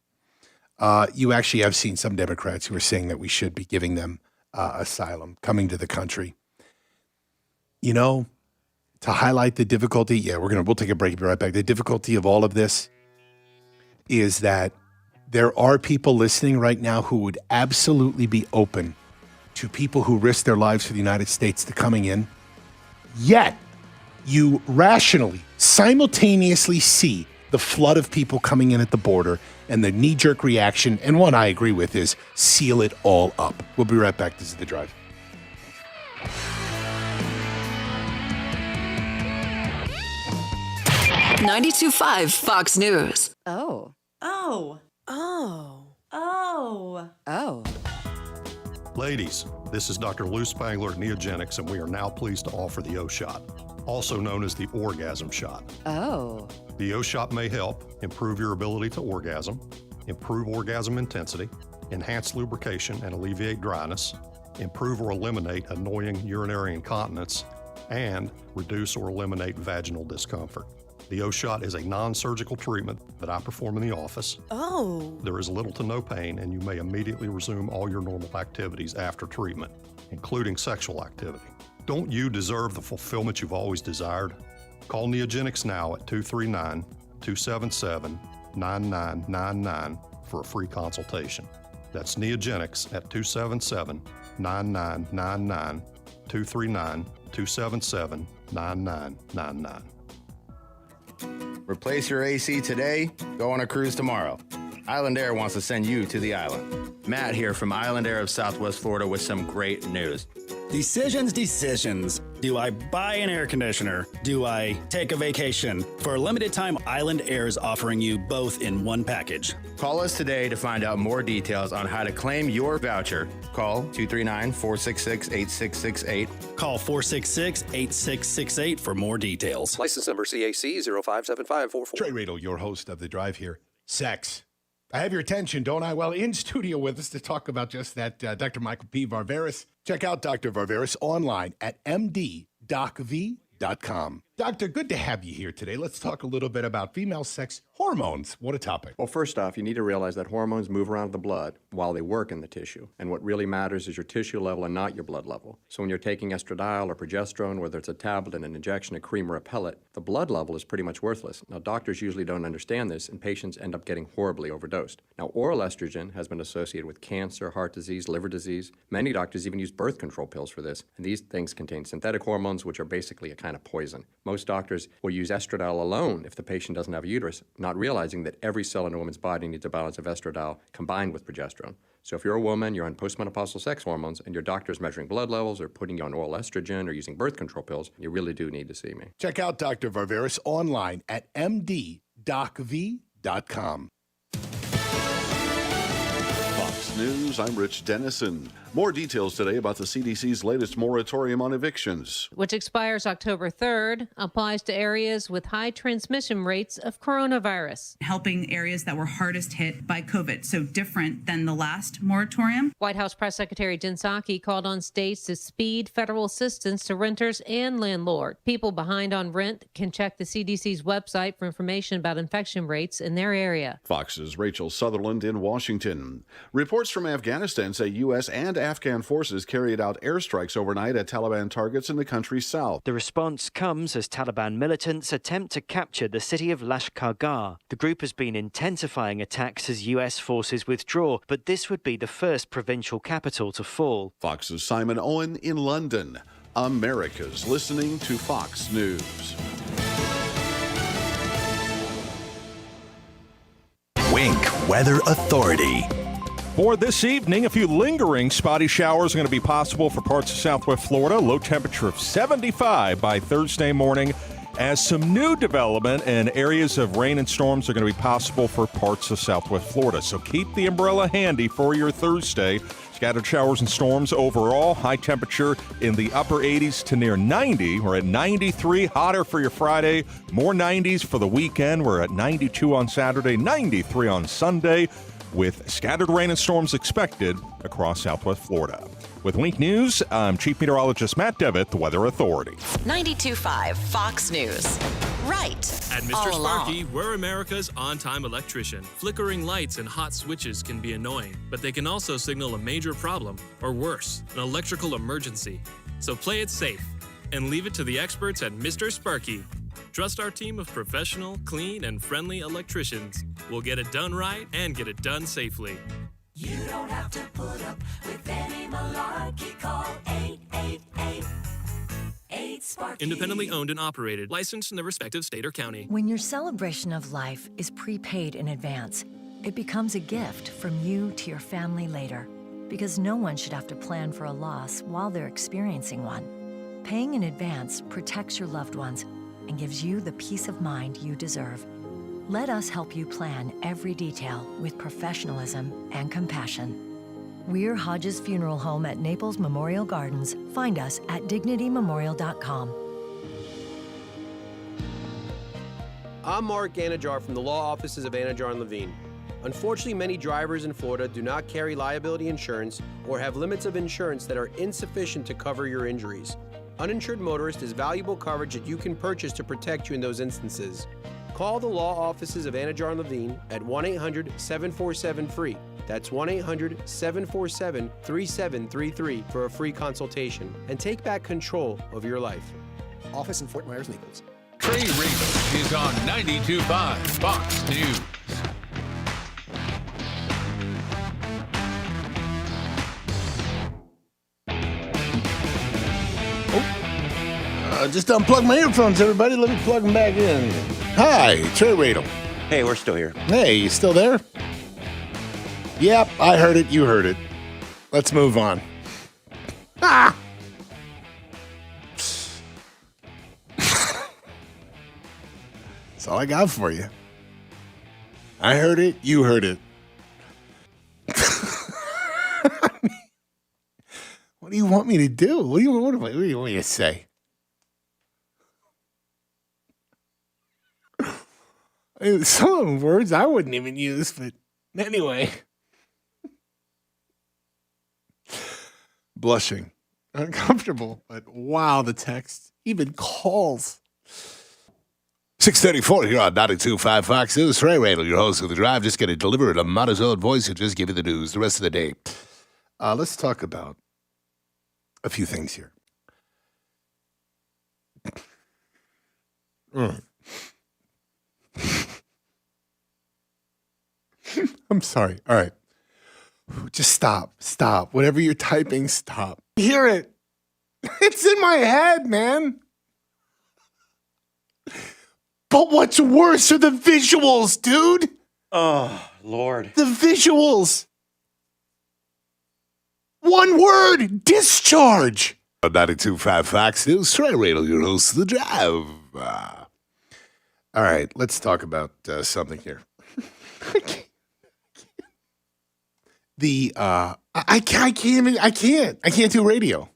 You actually have seen some Democrats who are saying that we should be giving them asylum coming to the country. You know, to highlight the difficulty, we'll take a break and be right back. The difficulty of all of this is that there are people listening right now who would absolutely be open to people who risk their lives for the United States to coming in. Yet, you rationally, simultaneously see the flood of people coming in at the border, and the knee-jerk reaction, and one I agree with, is seal it all up. We'll be right back. This is The Drive. .92.5 Fox News. Oh. Oh. Oh. Oh. Oh. Ladies, this is Dr. Lou Spangler at Neogenics, and we are now pleased to offer the O-Shot, also known as the orgasm shot. Oh. The O-Shot may help improve your ability to orgasm, improve orgasm intensity, enhance lubrication and alleviate dryness, improve or eliminate annoying urinary incontinence, and reduce or eliminate vaginal discomfort. The O-Shot is a non-surgical treatment that I perform in the office. Oh. There is little to no pain, and you may immediately resume all your normal activities after treatment, including sexual activity. Don't you deserve the fulfillment you've always desired? Call Neogenics now at 239-277-9999 for a free consultation. That's Neogenics at 277-9999, 239-277-9999. Replace your AC today, go on a cruise tomorrow. Island Air wants to send you to the island. Matt here from Island Air of Southwest Florida with some great news. Decisions. Do I buy an air conditioner? Do I take a vacation? For a limited time, Island Air is offering you both in one package. Call us today to find out more details on how to claim your voucher. Call 239-466-8668. Call 466-8668 for more details. License number CAC 057544. Trey Radel, your host of The Drive here. Sex. I have your attention, don't I? Well, in studio with us to talk about just that, Dr. Michael P. Varvaris. Check out Dr. Varvaris online at mddocv.com. Doctor, good to have you here today. Let's talk a little bit about female sex hormones. What a topic. Well, first off, you need to realize that hormones move around the blood while they work in the tissue. And what really matters is your tissue level and not your blood level. So when you're taking estradiol or progesterone, whether it's a tablet, an injection, a cream, or a pellet, the blood level is pretty much worthless. Now, doctors usually don't understand this, and patients end up getting horribly overdosed. Now, oral estrogen has been associated with cancer, heart disease, liver disease. Many doctors even use birth control pills for this. And these things contain synthetic hormones, which are basically a kind of poison. Most doctors will use estradiol alone if the patient doesn't have a uterus, not realizing that every cell in a woman's body needs a balance of estradiol combined with progesterone. So if you're a woman, you're on postmenopausal sex hormones, and your doctor's measuring blood levels or putting you on oral estrogen or using birth control pills, you really do need to see me. Check out Dr. Varvaris online at mddocv.com. Fox News, I'm Rich Dennison. More details today about the CDC's latest moratorium on evictions, which expires October 3rd, applies to areas with high transmission rates of coronavirus. Helping areas that were hardest hit by COVID, so different than the last moratorium. White House Press Secretary Jen Psaki called on states to speed federal assistance to renters and landlords. People behind on rent can check the CDC's website for information about infection rates in their area. Fox's Rachel Sutherland in Washington. Reports from Afghanistan say U.S. and Afghan forces carried out airstrikes overnight at Taliban targets in the country's south. The response comes as Taliban militants attempt to capture the city of Lashkargah. The group has been intensifying attacks as U.S. forces withdraw, but this would be the first provincial capital to fall. Fox's Simon Owen in London. America's listening to Fox News. Wink Weather Authority. For this evening, a few lingering spotty showers are going to be possible for parts of southwest Florida. Low temperature of 75 by Thursday morning, as some new development and areas of rain and storms are going to be possible for parts of southwest Florida. So keep the umbrella handy for your Thursday. Scattered showers and storms overall. High temperature in the upper 80s to near 90. We're at 93. Hotter for your Friday. More 90s for the weekend. We're at 92 on Saturday, 93 on Sunday, with scattered rain and storms expected across southwest Florida. With Wink News, I'm Chief Meteorologist Matt Devitt, the Weather Authority. 92.5 Fox News. Right. At Mr. all Sparky, along. we're America's on-time electrician. Flickering lights and hot switches can be annoying, but they can also signal a major problem, or worse, an electrical emergency. So play it safe and leave it to the experts at Mr. Sparky. Trust our team of professional, clean, and friendly electricians. We'll get it done right and get it done safely. You don't have to put up with any malarkey. Call 888-8-SPARKY. Independently owned and operated, licensed in the respective state or county. When your celebration of life is prepaid in advance, it becomes a gift from you to your family later. Because no one should have to plan for a loss while they're experiencing one. Paying in advance protects your loved ones and gives you the peace of mind you deserve. Let us help you plan every detail with professionalism and compassion. We're Hodges Funeral Home at Naples Memorial Gardens. Find us at dignitymemorial.com. I'm Mark Anajar from the law offices of Anajar and Levine. Unfortunately, many drivers in Florida do not carry liability insurance or have limits of insurance that are insufficient to cover your injuries. Uninsured motorist is valuable coverage that you can purchase to protect you in those instances. Call the law offices of Anajar and Levine at 1-800-747-FREE. That's 1-800-747-3733 for a free consultation and take back control of your life. Office in Fort Myers, Naples. Trey Raven is on 92.5 Fox News. Just unplug my earphones, everybody. Let me plug them back in. Hi, Trey Radel. Hey, we're still here. Hey, you still there? Yep, I heard it. You heard it. Let's move on. Ah! That's all I got for you. I heard it. You heard it. What do you want me to do? What do you want me to say? Some of them words I wouldn't even use, but anyway. Blushing. Uncomfortable, but wow, the text even calls. 6:34 here on 92.5 Fox News. Trey Radel, your host of The Drive, just going to deliver it a monotone voice and just give you the news the rest of the day. Let's talk about a few things here. I'm sorry. All right. Just stop. Stop. Whatever you're typing, stop. Hear it. It's in my head, man. But what's worse are the visuals, dude. Oh, Lord. The visuals. One word. Discharge. 92.5 Fox News. Trey Radel, your host of The Drive. All right. Let's talk about something here. I can't do radio.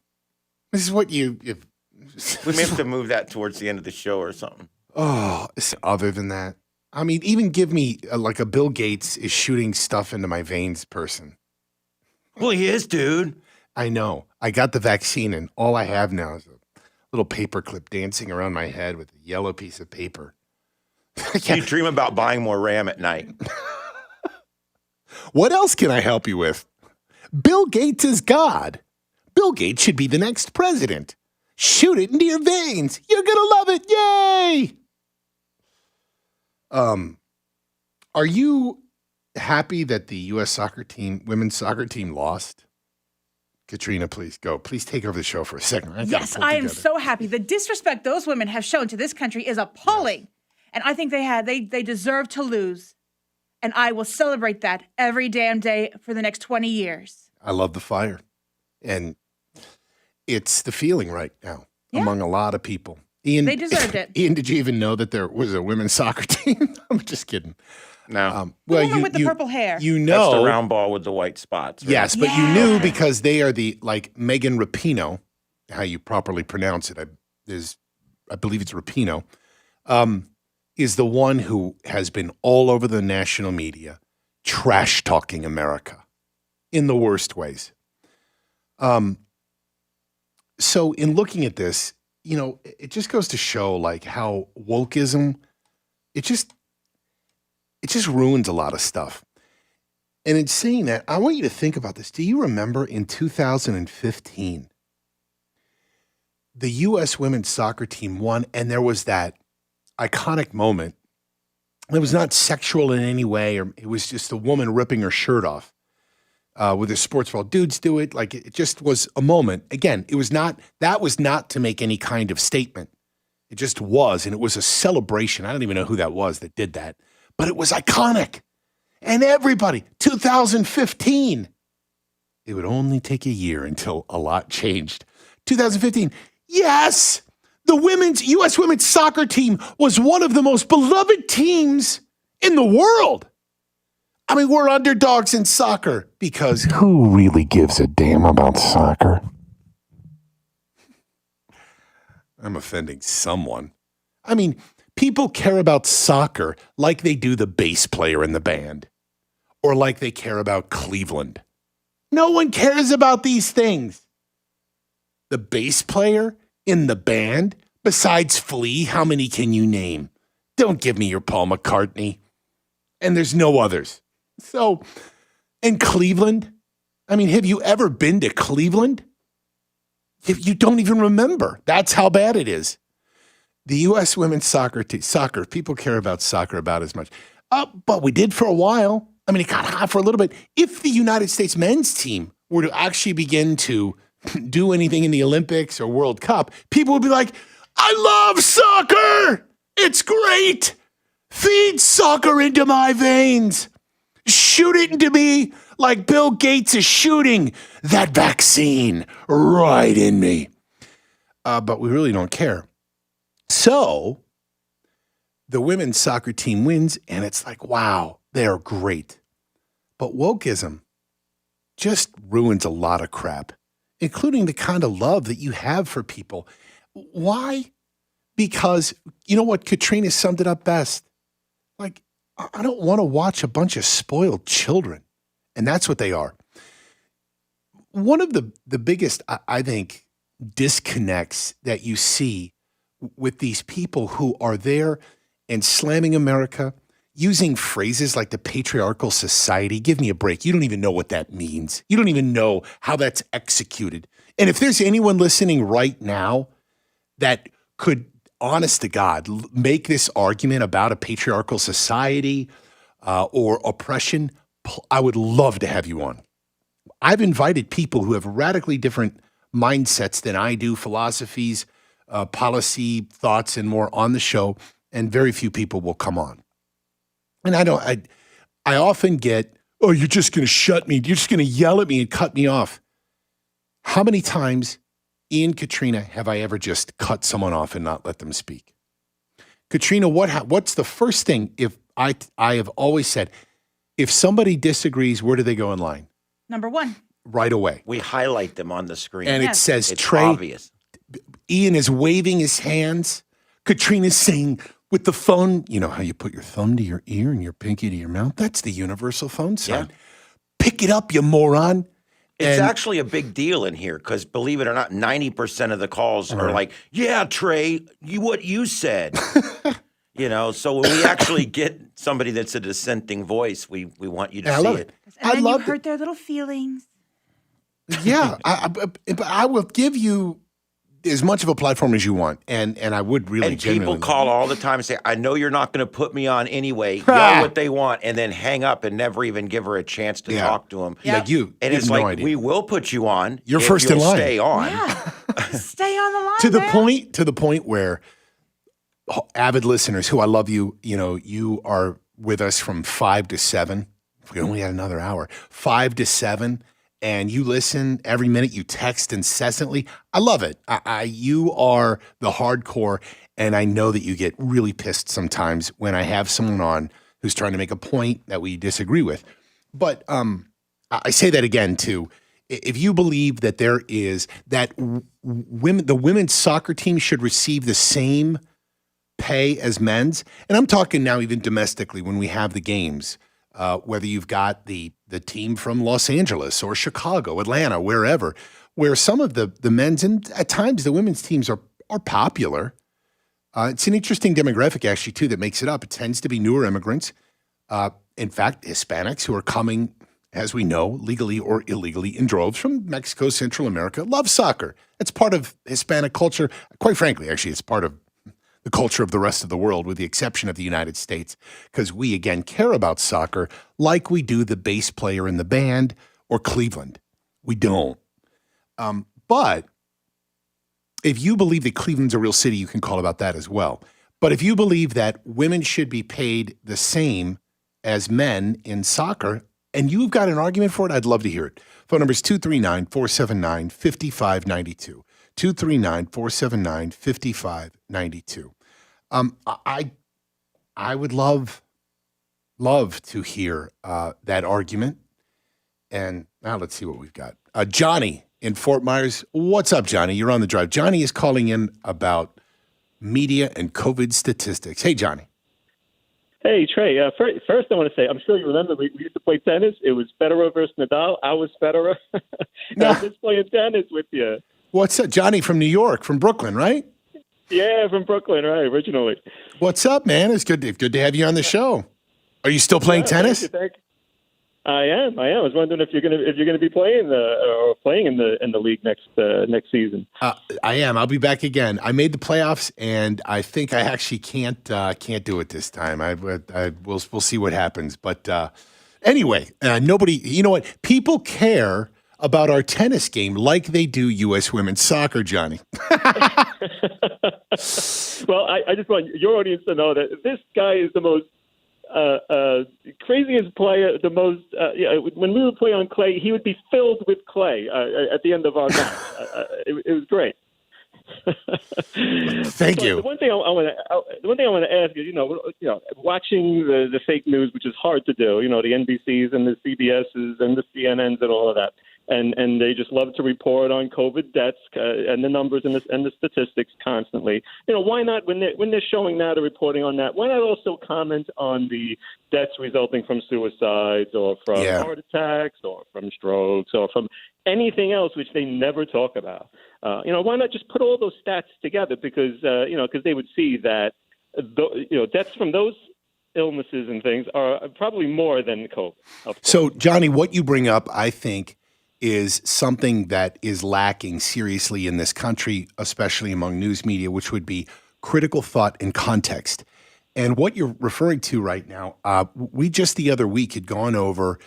This is what you We may have to move that towards the end of the show or something. Oh, other than that, I mean, even give me like a Bill Gates is shooting stuff into my veins person. Well, he is, dude. I know. I got the vaccine, and all I have now is a little paperclip dancing around my head with a yellow piece of paper. You dream about buying more RAM at night. What else can I help you with? Bill Gates is God. Bill Gates should be the next president. Shoot it into your veins. You're going to love it. Yay! Are you happy that the U.S. women's soccer team lost? Katrina, please go. Please take over the show for a second. Yes, I am so happy. The disrespect those women have shown to this country is appalling. Yes. And I think they deserve to lose. And I will celebrate that every damn day for the next 20 years. I love the fire. And it's the feeling right now among a lot of people. Ian, they deserved it. Ian, did you even know that there was a women's soccer team? I'm just kidding. No. Well, the woman with the purple hair. You know. That's the round ball with the white spots. Right? Yes, but you knew because they are Megan Rapinoe, how you properly pronounce it. I believe it's Rapinoe, is the one who has been all over the national media trash talking America in the worst ways. So in looking at this, it just goes to show like how wokeism, it just ruins a lot of stuff. And in saying that, I want you to think about this. Do you remember in 2015, the U.S. women's soccer team won, and there was that iconic moment. It was not sexual in any way, or it was just a woman ripping her shirt off with a sports bra. Dudes do it. Like, it just was a moment. Again, that was not to make any kind of statement. It just was, and it was a celebration. I don't even know who that was that did that, but it was iconic. And everybody, 2015, it would only take a year until a lot changed. 2015, yes, the U.S. women's soccer team was one of the most beloved teams in the world. I mean, we're underdogs in soccer because who really gives a damn about soccer? I'm offending someone. I mean, people care about soccer like they do the bass player in the band or like they care about Cleveland. No one cares about these things. The bass player in the band, besides Flea, how many can you name? Don't give me your Paul McCartney. And there's no others. So, in Cleveland, I mean, have you ever been to Cleveland? You don't even remember. That's how bad it is. The U.S. women's soccer, people care about soccer about as much. But we did for a while. I mean, it got hot for a little bit. If the United States men's team were to actually begin to do anything in the Olympics or World Cup, people would be like, I love soccer. It's great. Feed soccer into my veins. Shoot it into me like Bill Gates is shooting that vaccine right in me. But we really don't care. So the women's soccer team wins, and it's like, wow, they're great. But wokeism just ruins a lot of crap, including the kind of love that you have for people. Why? Because you know what? Katrina summed it up best. Like, I don't want to watch a bunch of spoiled children. And that's what they are. One of the biggest, I think, disconnects that you see with these people who are there and slamming America, using phrases like the patriarchal society. Give me a break. You don't even know what that means. You don't even know how that's executed. And if there's anyone listening right now that could, honest to God, make this argument about a patriarchal society or oppression, I would love to have you on. I've invited people who have radically different mindsets than I do, philosophies, policy, thoughts, and more on the show, and very few people will come on. And I often get, oh, you're just going to shut me. You're just going to yell at me and cut me off. How many times, Ian, Katrina, have I ever just cut someone off and not let them speak? Katrina, what's the first thing if I have always said, if somebody disagrees, where do they go in line? Number one. Right away. We highlight them on the screen. And it says, it's Trey, obvious. Ian is waving his hands. Katrina's saying with the phone, you know how you put your thumb to your ear and your pinky to your mouth? That's the universal phone sign. Yeah. Pick it up, you moron. It's actually a big deal in here because, believe it or not, 90% of the calls are like, yeah, Trey, what you said. So when we actually get somebody that's a dissenting voice, we want you to see it. And then you hurt their little feelings. Yeah, but I will give you as much of a platform as you want, and I would really genuinely. And people call all the time and say, I know you're not going to put me on anyway. Yell what they want, and then hang up and never even give her a chance to talk to them. Yep. Like you. And it's like, we will put you on. You're first in line. Stay on. Yeah. Stay on the line. To the point where avid listeners who I love you, you are with us from 5 to 7. We only had another hour. 5 to 7. And you listen every minute, you text incessantly. I love it. You are the hardcore, and I know that you get really pissed sometimes when I have someone on who's trying to make a point that we disagree with. But I say that again, too. If you believe that there is that the women's soccer team should receive the same pay as men's, and I'm talking now even domestically when we have the games, whether you've got the team from Los Angeles or Chicago, Atlanta, wherever, where some of the men's and at times the women's teams are popular. It's an interesting demographic, actually, too, that makes it up. It tends to be newer immigrants. In fact, Hispanics who are coming, as we know, legally or illegally in droves from Mexico, Central America, love soccer. It's part of Hispanic culture. Quite frankly, actually, it's part of the culture of the rest of the world, with the exception of the United States, because we, again, care about soccer like we do the bass player in the band or Cleveland. We don't. But if you believe that Cleveland's a real city, you can call about that as well. But if you believe that women should be paid the same as men in soccer, and you've got an argument for it, I'd love to hear it. Phone number is 239-479-5592. 239-479-5592. I would love to hear that argument. And now let's see what we've got. Johnny in Fort Myers. What's up, Johnny? You're on the drive. Johnny is calling in about media and COVID statistics. Hey, Johnny. Hey, Trey. First, I want to say, I'm sure you remember we used to play tennis. It was Federer versus Nadal. I was Federer. I was just playing tennis with you. What's up? Johnny from New York, from Brooklyn, right? Yeah, from Brooklyn, right, originally. What's up, man? It's good to have you on the show. Are you still playing tennis? Thank you. I am. I was wondering if you're gonna be playing in the league next season. I am. I'll be back again. I made the playoffs, and I think I actually can't do it this time. We'll see what happens. But anyway, nobody. You know what? People care about our tennis game like they do U.S. women's soccer, Johnny. Well, I just want your audience to know that this guy is the most craziest player. The most when we would play on clay, he would be filled with clay at the end of our match. It was great. Thank you. The one thing I want to ask is, watching the fake news, which is hard to do. The NBCs and the CBSs and the CNNs and all of that. And they just love to report on COVID deaths and the numbers and the statistics constantly. Why not, when they're showing that or reporting on that, why not also comment on the deaths resulting from suicides or from heart attacks or from strokes or from anything else which they never talk about? Why not just put all those stats together? Because they would see that deaths from those illnesses and things are probably more than COVID. So, Johnny, what you bring up, I think, is something that is lacking seriously in this country, especially among news media, which would be critical thought and context. And what you're referring to right now, we just the other week had gone over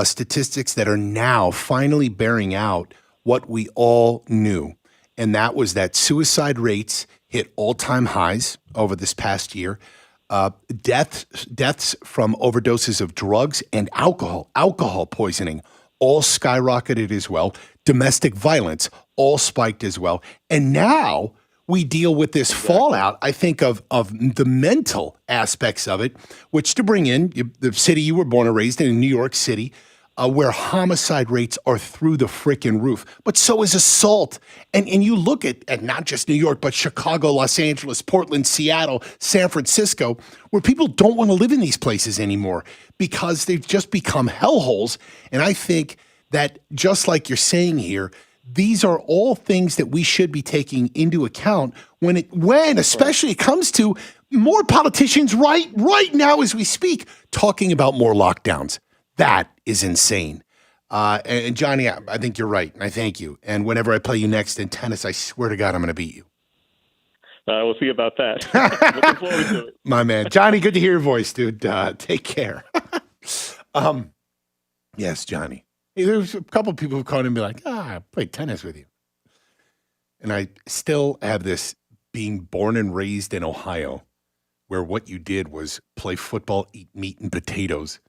statistics that are now finally bearing out what we all knew. And that was that suicide rates hit all-time highs over this past year. Deaths from overdoses of drugs and alcohol poisoning all skyrocketed as well. Domestic violence all spiked as well. And now we deal with this fallout, I think, of the mental aspects of it, which to bring in the city you were born and raised in New York City, where homicide rates are through the frickin' roof. But so is assault. And you look at not just New York, but Chicago, Los Angeles, Portland, Seattle, San Francisco, where people don't want to live in these places anymore because they've just become hellholes. And I think that just like you're saying here, these are all things that we should be taking into account when especially it comes to more politicians right now as we speak, talking about more lockdowns. That is insane. And Johnny, I think you're right. And I thank you. And whenever I play you next in tennis, I swear to God, I'm going to beat you. We'll see about that. Looking forward to it. My man. Johnny, good to hear your voice, dude. Take care. Yes, Johnny. Hey, there's a couple of people who called and be like, I played tennis with you. And I still have this being born and raised in Ohio, where what you did was play football, eat meat and potatoes.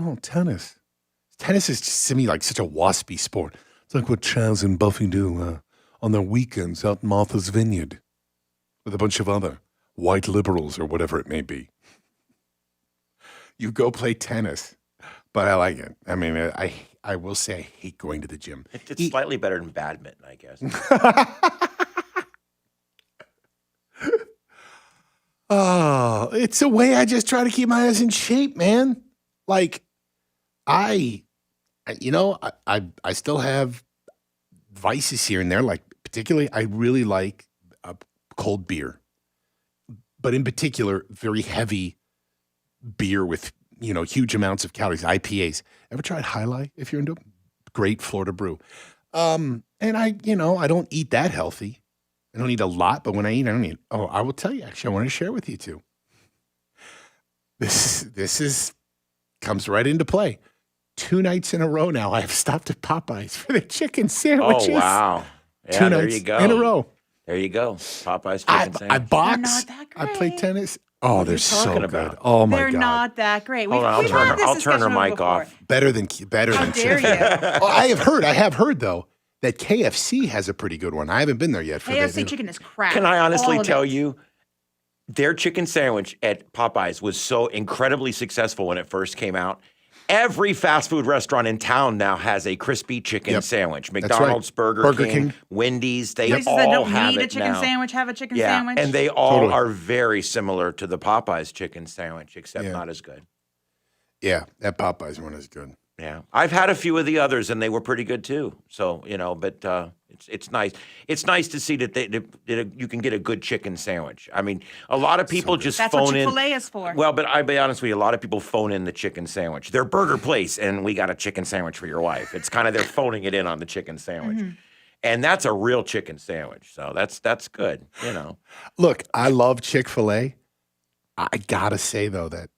Oh, tennis. Tennis is just to me like such a waspy sport. It's like what Chaz and Buffy do on their weekends out in Martha's Vineyard with a bunch of other white liberals or whatever it may be. You go play tennis, but I like it. I mean, I will say I hate going to the gym. It's slightly better than badminton, I guess. Oh, it's a way I just try to keep my ass in shape, man. Like, I still have vices here and there. Like particularly, I really like cold beer, but in particular, very heavy beer with huge amounts of calories. IPAs. Ever tried High Life? If you're into great Florida brew. And I don't eat that healthy. I don't eat a lot, but when I eat, I don't eat. Oh, I will tell you. Actually, I want to share with you too. This comes right into play. 2 nights in a row now, I have stopped at Popeyes for the chicken sandwiches. Oh, wow. Yeah, 2 there nights you go. in a row. There you go. Popeyes chicken sandwich. I box. I play tennis. Oh, they're so talking good. about? Oh my They're god. not that great. Hold on, I'll turn her mic off. Better than How dare chicken. you? Oh, I have heard though that KFC has a pretty good one. I haven't been there yet. KFC chicken is crap. Can I honestly All of tell it. you, their chicken sandwich at Popeyes was so incredibly successful when it first came out. Every fast food restaurant in town now has a crispy chicken sandwich. That's McDonald's, right. Burger King, Wendy's, they Places all that don't have need it a chicken now. sandwich have a chicken Yeah, sandwich. and they all Totally. are very similar to the Popeyes chicken sandwich, except not as good. Yeah, that Popeyes one is good. Yeah, I've had a few of the others, and they were pretty good too. So but it's nice. It's nice to see that you can get a good chicken sandwich. I mean, a lot of people just That's phone what in. Chick-fil-A is for. Well, but I'll be honest with you, a lot of people phone in the chicken sandwich. They're burger place, and we got a chicken sandwich for your wife. It's kind of they're phoning it in on the chicken sandwich. Mm-hmm. And that's a real chicken sandwich. So that's good, Look, I love Chick-fil-A. I gotta say though that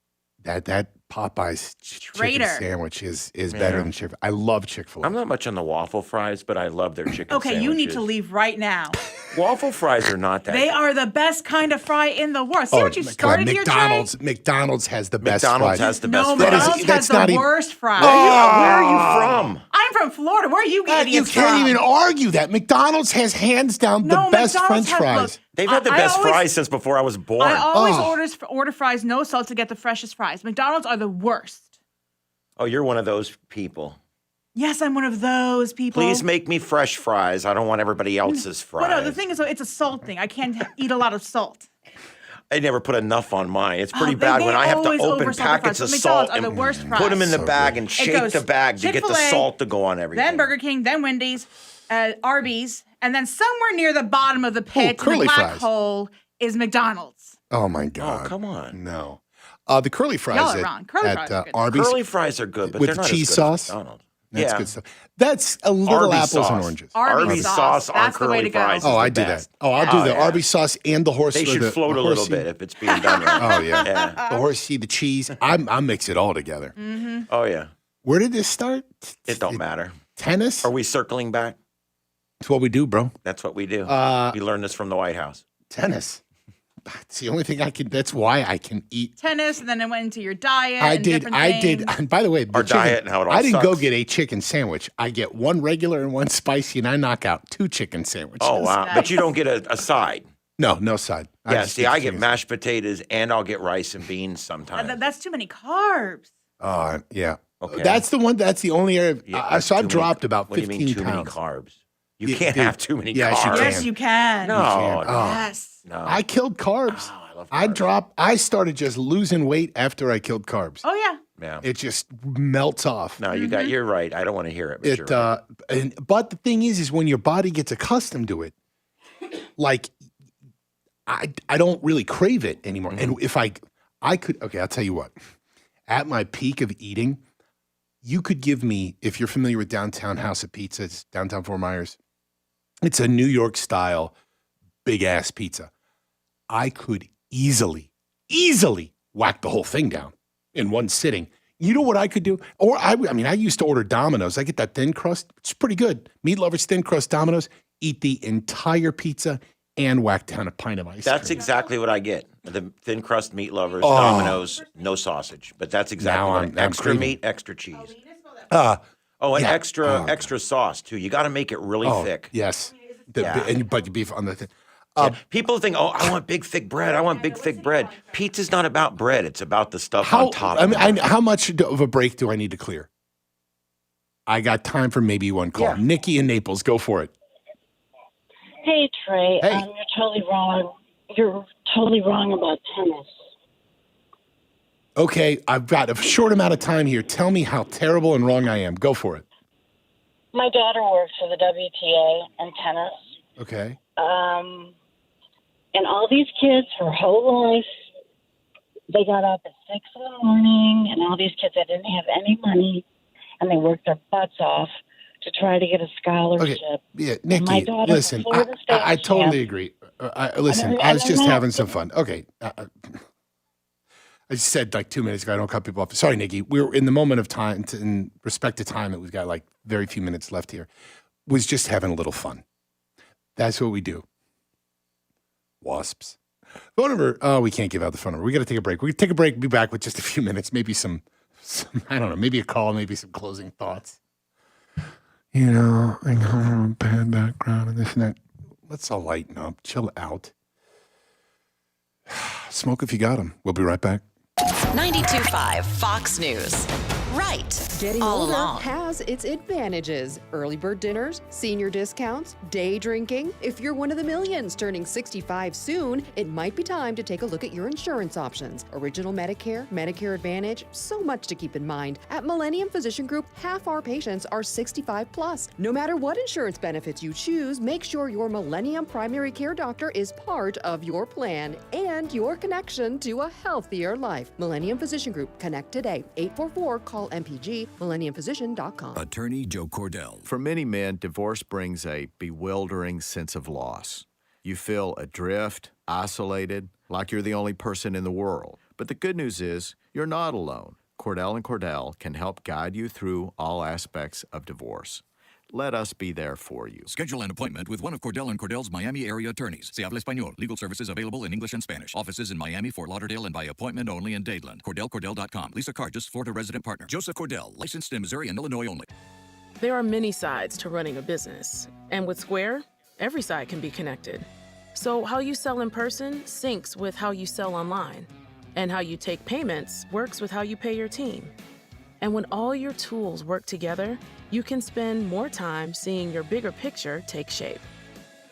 Popeyes chicken Traitor. sandwich is better than Chick-fil-A. I love Chick-fil-A. I'm not much on the waffle fries, but I love their chicken Okay, sandwiches. you need to leave right now. Waffle fries are not that They good. are the best kind of fry in the world. See what you started here, Trey? McDonald's has the best McDonald's fries. has the best No, fries. McDonald's has the worst fries. Where are you from? I'm from Florida. Where are you You idiots can't from? even argue that. McDonald's has hands down the No, best McDonald's French has- fries. look, They've had the I best always- fries since before I was born. I always Oh. order fries no salt to get the freshest fries. McDonald's are the worst. Oh, you're one of those people. Yes, I'm one of those people. Please make me fresh fries. I don't want everybody else's fries. Well, no, the thing is, it's a salt thing. I can't eat a lot of salt. I never put enough on mine. It's pretty Oh, bad they when I have to always open oversalt the packets fries, of but salt McDonald's are and the worst put them in the fries. bag and It shake goes the bag to get the Chick-fil-A, salt to go on everything. Then Burger King, then Wendy's, Arby's, and then somewhere near the bottom of the pit, in the curly black fries. hole, is McDonald's. Oh my God! Oh, come on. No, the curly fries Y'all are at, wrong. Curly at fries are good. Arby's Curly fries are good, but with they're the not cheese as good as sauce. McDonald's. That's Yeah. good stuff. That's a little Arby's apples sauce. and oranges. Arby's sauce, on that's the way curly to go. fries. Oh, is I the do best. that. Oh, I'll do the yeah. Arby's sauce and the horse. They should the float a little horsey. bit if it's being done right. Oh yeah. Yeah. The horsey, the cheese. I mix it all together. Mm-hmm. Oh, yeah. Where did this start? It don't matter. Tennis. Are we circling back? That's what we do, bro. That's what we do. Uh, we learned this from the White House. Tennis. It's the only thing I can. That's why I can eat. Tennis, and then it went into your diet. I and did. different I did. things. And by the way, Our diet and how it all I didn't go sucks. get a chicken sandwich. I get one regular and one spicy, and I knock out 2 chicken sandwiches. Oh, wow. But you don't get a side. No side. Yeah, just see, I get chicken. mashed potatoes and I'll get rice and beans sometimes. That's too many carbs. Yeah. Okay. That's the one. That's the only area. Yeah, so I've too many- dropped about what do you 15 mean too pounds. many carbs? You Yeah, can't dude. have too many Yes, you carbs. can. Yes, you can. No, You can't. Oh. Yes. no. I killed carbs. I love I carbs. dropped. I started just losing weight after I killed carbs. Oh yeah. Yeah. It just melts off. No, you got. You're right. I don't want to hear it. But you're It. right. But the thing is when your body gets accustomed to it, like I don't really crave it anymore. And if I could, okay, I'll tell you what. At my peak of eating, you could give me, if you're familiar with Downtown House of Pizza, it's downtown Fort Myers. It's a New York style big ass pizza. I could easily whack the whole thing down in one sitting. You know what I could do? Or I mean, I used to order Domino's. I get that thin crust. It's pretty good. Meat lovers, thin crust Domino's. Eat the entire pizza and whack down a pint of ice That's cream. exactly what I get. The thin crust meat lovers, Oh. Domino's, no sausage. But that's exactly Now what I'm extra craving. meat, extra cheese. Uh, Oh, and yeah. extra sauce too. You got to make it really thick. Yes. Yeah. And but you beef on the thing. Yeah. People think, "Oh, I want big thick bread. I want big thick bread." Pizza's not about bread; it's about the stuff on top. I of mean, it. how much of a break do I need to clear? I got time for maybe one call. Yeah. Nikki in Naples, go for it. Hey, Trey. Hey. You're totally wrong. You're totally wrong about tennis. Okay, I've got a short amount of time here. Tell me how terrible and wrong I am. Go for it. My daughter works for the WTA and tennis. Okay. And all these kids, her whole life, they got up at 6 in the morning, and all these kids that didn't have any money, and they worked their butts off to try to get a scholarship. Okay. Yeah, And my Nikki, daughter, listen, Florida State I totally champ. agree. Listen, I was just having some fun. Okay. I just said like 2 minutes ago, I don't cut people off. Sorry, Nikki. We're in the moment of time, in respect to time that we've got like very few minutes left here, was just having a little fun. That's what we do. Wasps. Phone number. Oh, we can't give out the phone number. We got to take a break. We can take a break. Be back with just a few minutes. Maybe some, I don't know. Maybe a call. Maybe some closing thoughts. You know, I know a bad background and this and that. Let's all lighten up. Chill out. Smoke if you got them. We'll be right back. 92.5 Fox News. Right. Getting all older along. has its advantages. Early bird dinners, senior discounts, day drinking. If you're one of the millions turning 65 soon, it might be time to take a look at your insurance options. Original Medicare, Medicare Advantage, so much to keep in mind. At Millennium Physician Group, half our patients are 65 plus. No matter what insurance benefits you choose, make sure your Millennium primary care doctor is part of your plan and your connection to a healthier life. Millennium Physician Group. Connect today. 844-CALL MPG, millenniumphysician.com. Attorney Joe Cordell. For many men, divorce brings a bewildering sense of loss. You feel adrift, isolated, like you're the only person in the world. But the good news is, you're not alone. Cordell and Cordell can help guide you through all aspects of divorce. Let us be there for you. Schedule an appointment with one of Cordell and Cordell's Miami area attorneys. Se habla español. Legal services available in English and Spanish. Offices in Miami, Fort Lauderdale, and by appointment only in Dadeland. CordellCordell.com. Lisa Cargis, Florida resident partner. Joseph Cordell, licensed in Missouri and Illinois only. There are many sides to running a business. And with Square, every side can be connected. So how you sell in person syncs with how you sell online. And how you take payments works with how you pay your team. And when all your tools work together, you can spend more time seeing your bigger picture take shape.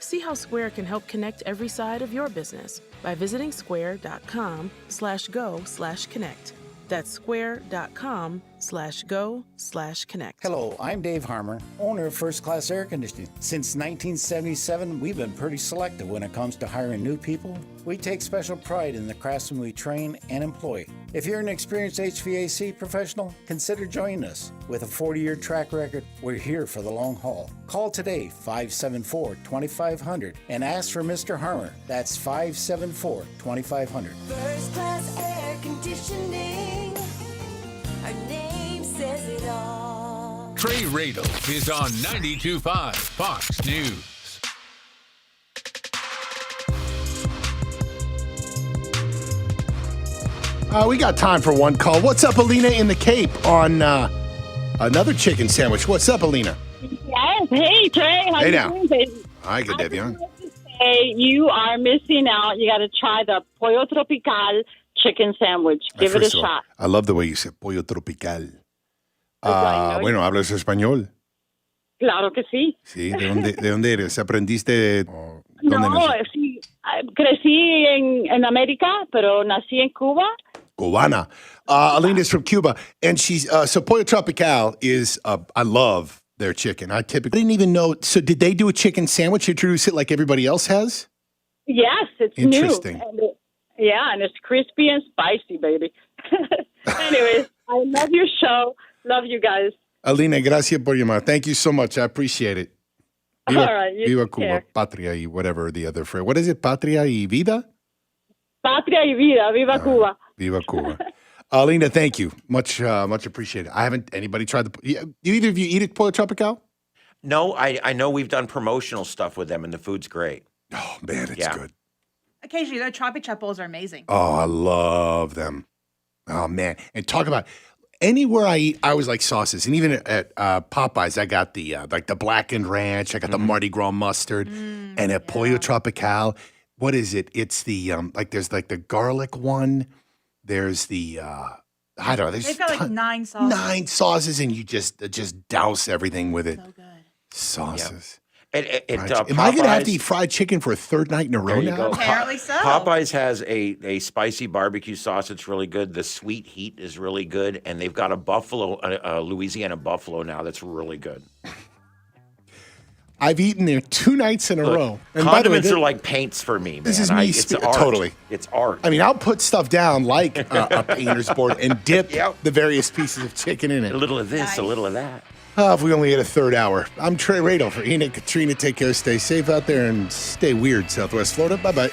See how Square can help connect every side of your business by visiting square.com/go/connect. That's square.com/go/connect. Hello, I'm Dave Harmer, owner of First Class Air Conditioning. Since 1977, we've been pretty selective when it comes to hiring new people. We take special pride in the craftsmen we train and employ. If you're an experienced HVAC professional, consider joining us. With a 40-year track record, we're here for the long haul. Call today, 574-2500, and ask for Mr. Harmer. That's 574-2500. First Class Air Conditioning. Our name says it all. Trey Radel is on 92.5 Fox News. We got time for one call. What's up, Alina in the Cape on another chicken sandwich? What's up, Alina? Yes. Hey, Trey. How Hey you now. doing, baby? Hi, good to have you on. Hey, you are missing out. You got to try the Pollo Tropical chicken sandwich. Give it a First of all, shot. I love the way you say pollo tropical. Bueno, ¿hablas español? Claro que sí. Sí, ¿de dónde eres? ¿Aprendiste? ¿Dónde No, naciste? sí. Crecí en América, pero nací en Cuba. Cubana. Alina is from Cuba, and she's so Pollo Tropical is. I love their chicken. I didn't even know. So did they do a chicken sandwich? Introduce it like everybody else has? Yes, it's Interesting. new. And and it's crispy and spicy, baby. Anyways, I love your show. Love you guys. Alina, gracias por llamar. Thank you so much. I appreciate it. Viva, All right, you Viva take Cuba, care. patria y whatever the other phrase. What is it? Patria y vida? Patria y vida. Viva Cuba. Viva Cuba. Alina, thank you. Much appreciated. I haven't anybody tried the. You either of you eat it, Pollo Tropical? No, I know we've done promotional stuff with them, and the food's great. Oh man, it's good. Occasionally, their Tropic Chop bowls are amazing. Oh, I love them. Oh man, and talk about anywhere I eat, I always like sauces, and even at Popeyes, I got the like the blackened ranch, I got the Mardi Gras mustard, and at Pollo Tropical, what is it? It's the like there's like the garlic one. There's the I don't know. There's They've got like 9 sauces. 9 sauces, and you just douse everything with it. So good. Sauces. Right. Am I going to have to eat fried chicken for a third night in a row There you now? go. Apparently so. Popeyes has a spicy barbecue sauce that's really good. The sweet heat is really good, and they've got a Louisiana buffalo now that's really good. I've eaten there 2 nights in a row. And by the way, Condiments are like paints for me, man. this is me. It's art. Totally. It's art. I mean, I'll put stuff down like a painter's board and dip the various pieces of chicken in it. A little of this, a little of that. If we only had a third hour. I'm Trey Radel for Ian and Katrina. Take care, stay safe out there, and stay weird, Southwest Florida. Bye-bye.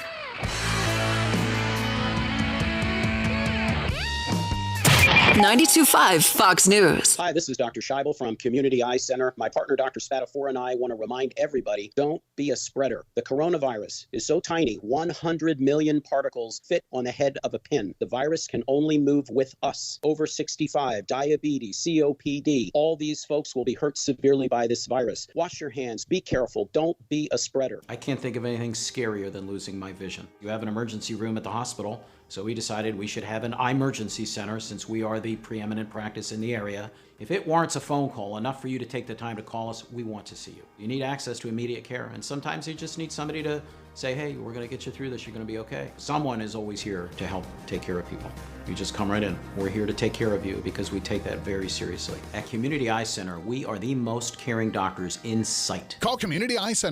92.5 Fox News. Hi, this is Dr. Scheibel from Community Eye Center. My partner, Dr. Spatafora, and I want to remind everybody, don't be a spreader. The coronavirus is so tiny, 100 million particles fit on the head of a pin. The virus can only move with us. Over 65, diabetes, COPD, all these folks will be hurt severely by this virus. Wash your hands, be careful, don't be a spreader. I can't think of anything scarier than losing my vision. You have an emergency room at the hospital, so we decided we should have an emergency center since we are the preeminent practice in the area. If it warrants a phone call, enough for you to take the time to call us, we want to see you. You need access to immediate care, and sometimes you just need somebody to say, hey, we're going to get you through this, you're going to be okay. Someone is always here to help take care of people. You just come right in. We're here to take care of you because we take that very seriously. At Community Eye Center, we are the most caring doctors in sight. Call Community Eye Center